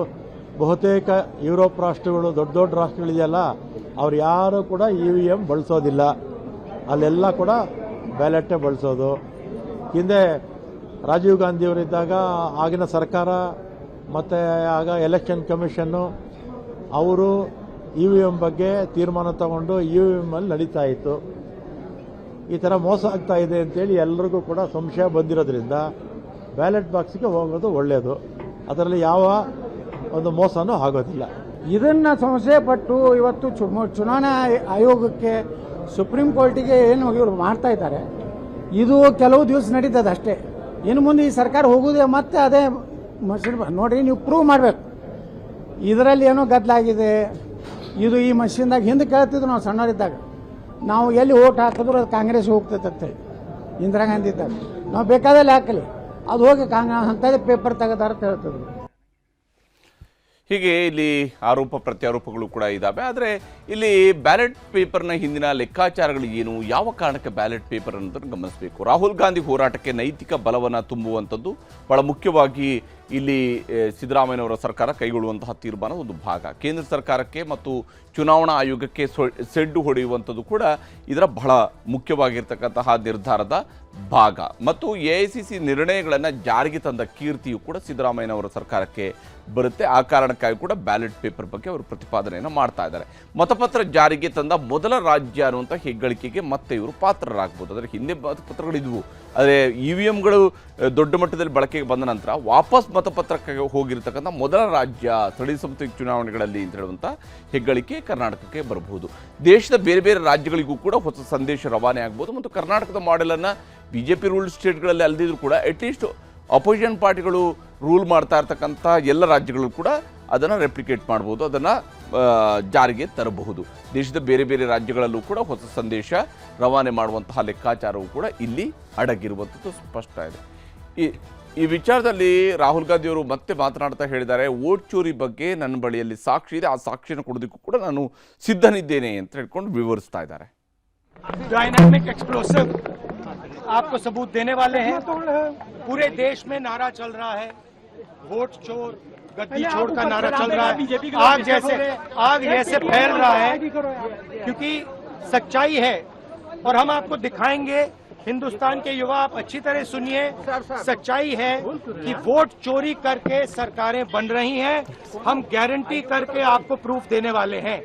ಬಹುತೇಕ ಯುರೋಪ್ ರಾಷ್ಟ್ರಗಳು, ದೊಡ್ಡ ದೊಡ್ಡ ರಾಷ್ಟ್ರಗಳಿದೆಯಲ್ಲ, ಅವ್ರು ಯಾರು ಕೂಡ EVM ಬಳಸೋದಿಲ್ಲ. ಅಲ್ಲೆಲ್ಲ ಕೂಡ ಬ್ಯಾಲೆಟೇ ಬಳಸೋದು. ಹಿಂದೆ ರಾಜೀವ್ ಗಾಂಧಿಯವರಿದ್ದಾಗ ಆಗಿನ ಸರ್ಕಾರ ಮತ್ತು ಆಗ ಎಲೆಕ್ಷನ್ ಕಮಿಷನ್ನು ಅವರು EVM ಬಗ್ಗೆ ತೀರ್ಮಾನ ತಗೊಂಡು EVM ಅಲ್ಲಿ ನಡೀತಾ ಇತ್ತು. ಈ ಥರ ಮೋಸ ಆಗ್ತಾ ಇದೆ ಅಂತೇಳಿ ಎಲ್ಲರಿಗೂ ಕೂಡ ಸಂಶಯ ಬಂದಿರೋದ್ರಿಂದ ಬ್ಯಾಲೆಟ್ ಬಾಕ್ಸ್ಗೆ ಹೋಗೋದು ಒಳ್ಳೆಯದು. ಅದರಲ್ಲಿ ಯಾವ ಒಂದು ಮೋಸನೂ ಆಗೋದಿಲ್ಲ. ಇದನ್ನ ಸಂಶಯ ಪಟ್ಟು ಇವತ್ತು ಚುನಾವಣಾ ಆಯೋಗಕ್ಕೆ ಸುಪ್ರೀಂ ಕೋರ್ಟಿಗೆ ಏನು ಇವರು ಮಾಡ್ತಾ ಇದ್ದಾರೆ, ಇದು ಕೆಲವು ದಿವಸ ನಡೀತದೆ ಅಷ್ಟೇ. ಇನ್ನು ಮುಂದೆ ಈ ಸರ್ಕಾರ ಹೋಗುದೇ ಮತ್ತೆ ಅದೇ ಮಷಿನ್ ನೋಡ್ರಿ, ನೀವು ಪ್ರೂವ್ ಮಾಡಬೇಕು ಇದರಲ್ಲಿ ಏನೋ ಗದ್ದಲಾಗಿದೆ. ಇದು ಈ ಮಷಿನ್ದಾಗ ಹಿಂದೆ ಕೇಳ್ತಿದ್ರು ನಾವು ಸಣ್ಣವರಿದ್ದಾಗ, ನಾವು ಎಲ್ಲಿ ಓಟ್ ಹಾಕಿದ್ರು ಅದು ಕಾಂಗ್ರೆಸ್ ಹೋಗ್ತೈತೆ ಅಂತೇಳಿ ಇಂದಿರಾ ಗಾಂಧಿ ಇದ್ದಾಗ. ನಾವು ಬೇಕಾದಲ್ಲಿ ಹಾಕಲಿ, ಅದು ಹೋಗಿ ಕಾಂಗ್ರೆಸ್ ಅಂಥದ್ದೇ ಪೇಪರ್ ತೆಗೆದಾರ ಅಂತ ಹೇಳ್ತಿದ್ರು. ಹೀಗೆ ಇಲ್ಲಿ ಆರೋಪ ಪ್ರತ್ಯಾರೋಪಗಳು ಕೂಡ ಇದ್ದಾವೆ. ಆದರೆ ಇಲ್ಲಿ ಬ್ಯಾಲೆಟ್ ಪೇಪರ್ನ ಹಿಂದಿನ ಲೆಕ್ಕಾಚಾರಗಳು ಏನು, ಯಾವ ಕಾರಣಕ್ಕೆ ಬ್ಯಾಲೆಟ್ ಪೇಪರ್ ಅನ್ನೋದನ್ನು ಗಮನಿಸಬೇಕು. ರಾಹುಲ್ ಗಾಂಧಿ ಹೋರಾಟಕ್ಕೆ ನೈತಿಕ ಬಲವನ್ನು ತುಂಬುವಂಥದ್ದು ಬಹಳ ಮುಖ್ಯವಾಗಿ ಇಲ್ಲಿ ಸಿದ್ದರಾಮಯ್ಯನವರ ಸರ್ಕಾರ ಕೈಗೊಳ್ಳುವಂತಹ ತೀರ್ಮಾನದ ಒಂದು ಭಾಗ. ಕೇಂದ್ರ ಸರ್ಕಾರಕ್ಕೆ ಮತ್ತು ಚುನಾವಣಾ ಆಯೋಗಕ್ಕೆ ಸೆಡ್ಡು ಹೊಡೆಯುವಂಥದ್ದು ಕೂಡ ಇದರ ಬಹಳ ಮುಖ್ಯವಾಗಿರ್ತಕ್ಕಂತಹ ನಿರ್ಧಾರದ ಭಾಗ. ಮತ್ತು AICC ನಿರ್ಣಯಗಳನ್ನು ಜಾರಿಗೆ ತಂದ ಕೀರ್ತಿಯು ಕೂಡ ಸಿದ್ದರಾಮಯ್ಯನವರ ಸರ್ಕಾರಕ್ಕೆ ಬರುತ್ತೆ. ಆ ಕಾರಣಕ್ಕಾಗಿ ಕೂಡ ಬ್ಯಾಲೆಟ್ ಪೇಪರ್ ಬಗ್ಗೆ ಅವರು ಪ್ರತಿಪಾದನೆಯನ್ನು ಮಾಡ್ತಾ ಇದ್ದಾರೆ. ಮತಪತ್ರ ಜಾರಿಗೆ ತಂದ ಮೊದಲ ರಾಜ್ಯ ಅನ್ನುವಂಥ ಹೆಗ್ಗಳಿಕೆಗೆ ಮತ್ತೆ ಇವರು ಪಾತ್ರರಾಗಬಹುದು. ಆದರೆ ಹಿಂದೆ ಮತಪತ್ರಗಳಿದ್ವು, ಆದರೆ EVMಗಳು ದೊಡ್ಡ ಮಟ್ಟದಲ್ಲಿ ಬಳಕೆಗೆ ಬಂದ ನಂತರ ವಾಪಸ್ ಮತಪತ್ರಕ್ಕೆ ಹೋಗಿರ್ತಕ್ಕಂಥ ಮೊದಲ ರಾಜ್ಯ ಸ್ಥಳೀಯ ಸಂಸ್ಥೆ ಚುನಾವಣೆಗಳಲ್ಲಿ ಅಂತ ಹೇಳುವಂಥ ಹೆಗ್ಗಳಿಕೆ ಕರ್ನಾಟಕಕ್ಕೆ ಬರಬಹುದು. ದೇಶದ ಬೇರೆ ಬೇರೆ ರಾಜ್ಯಗಳಿಗೂ ಕೂಡ ಹೊಸ ಸಂದೇಶ ರವಾನೆ ಆಗ್ಬೋದು. ಮತ್ತು ಕರ್ನಾಟಕದ ಮಾಡೆಲನ್ನು BJP ರೂಲ್ ಸ್ಟೇಟ್ಗಳಲ್ಲಿ ಅಲ್ಲದಿದ್ರು ಕೂಡ ಅಟ್ಲೀಸ್ಟ್ ಅಪೋಸಿಷನ್ ಪಾರ್ಟಿಗಳು ರೂಲ್ ಮಾಡ್ತಾ ಇರ್ತಕ್ಕಂಥ ಎಲ್ಲ ರಾಜ್ಯಗಳು ಕೂಡ ಅದನ್ನು ರೆಪ್ಲಿಕೇಟ್ ಮಾಡ್ಬೋದು, ಅದನ್ನು ಜಾರಿಗೆ ತರಬಹುದು. ದೇಶದ ಬೇರೆ ಬೇರೆ ರಾಜ್ಯಗಳಲ್ಲೂ ಕೂಡ ಹೊಸ ಸಂದೇಶ ರವಾನೆ ಮಾಡುವಂತಹ ಲೆಕ್ಕಾಚಾರವೂ ಕೂಡ ಇಲ್ಲಿ ಅಡಗಿರುವಂಥದ್ದು ಸ್ಪಷ್ಟ ಇದೆ. ಈ ವಿಚಾರದಲ್ಲಿ ರಾಹುಲ್ ಗಾಂಧಿ ಅವರು ಮತ್ತೆ ಮಾತನಾಡ್ತಾ ಹೇಳಿದ್ದಾರೆ, ವೋಟ್ ಚೋರಿ ಬಗ್ಗೆ ನನ್ನ ಬಳಿಯಲ್ಲಿ ಸಾಕ್ಷಿ ಇದೆ, ಆ ಸಾಕ್ಷಿಯನ್ನು ಕೊಡೋದಕ್ಕೂ ಕೂಡ ನಾನು ಸಿದ್ಧನಿದ್ದೇನೆ ಅಂತ ಹೇಳ್ಕೊಂಡು ವಿವರಿಸ್ತಾ ಇದ್ದಾರೆ. डायनामिक एक्सप्लोसिव आपको सबूत देने वाले हैं. पूरे देश में नारा चल रहा है, वोट चोर गद्दी चोर का नारा चल रहा है. आग जैसे फैल रहा है, क्योंकि सच्चाई है और हम आपको दिखाएंगे. हिंदुस्तान के युवा, आप अच्छी तरह सुनिए, सच्चाई है कि वोट चोरी करके सरकारें बन रही हैं. हम गारंटी करके आपको प्रूफ देने वाले हैं.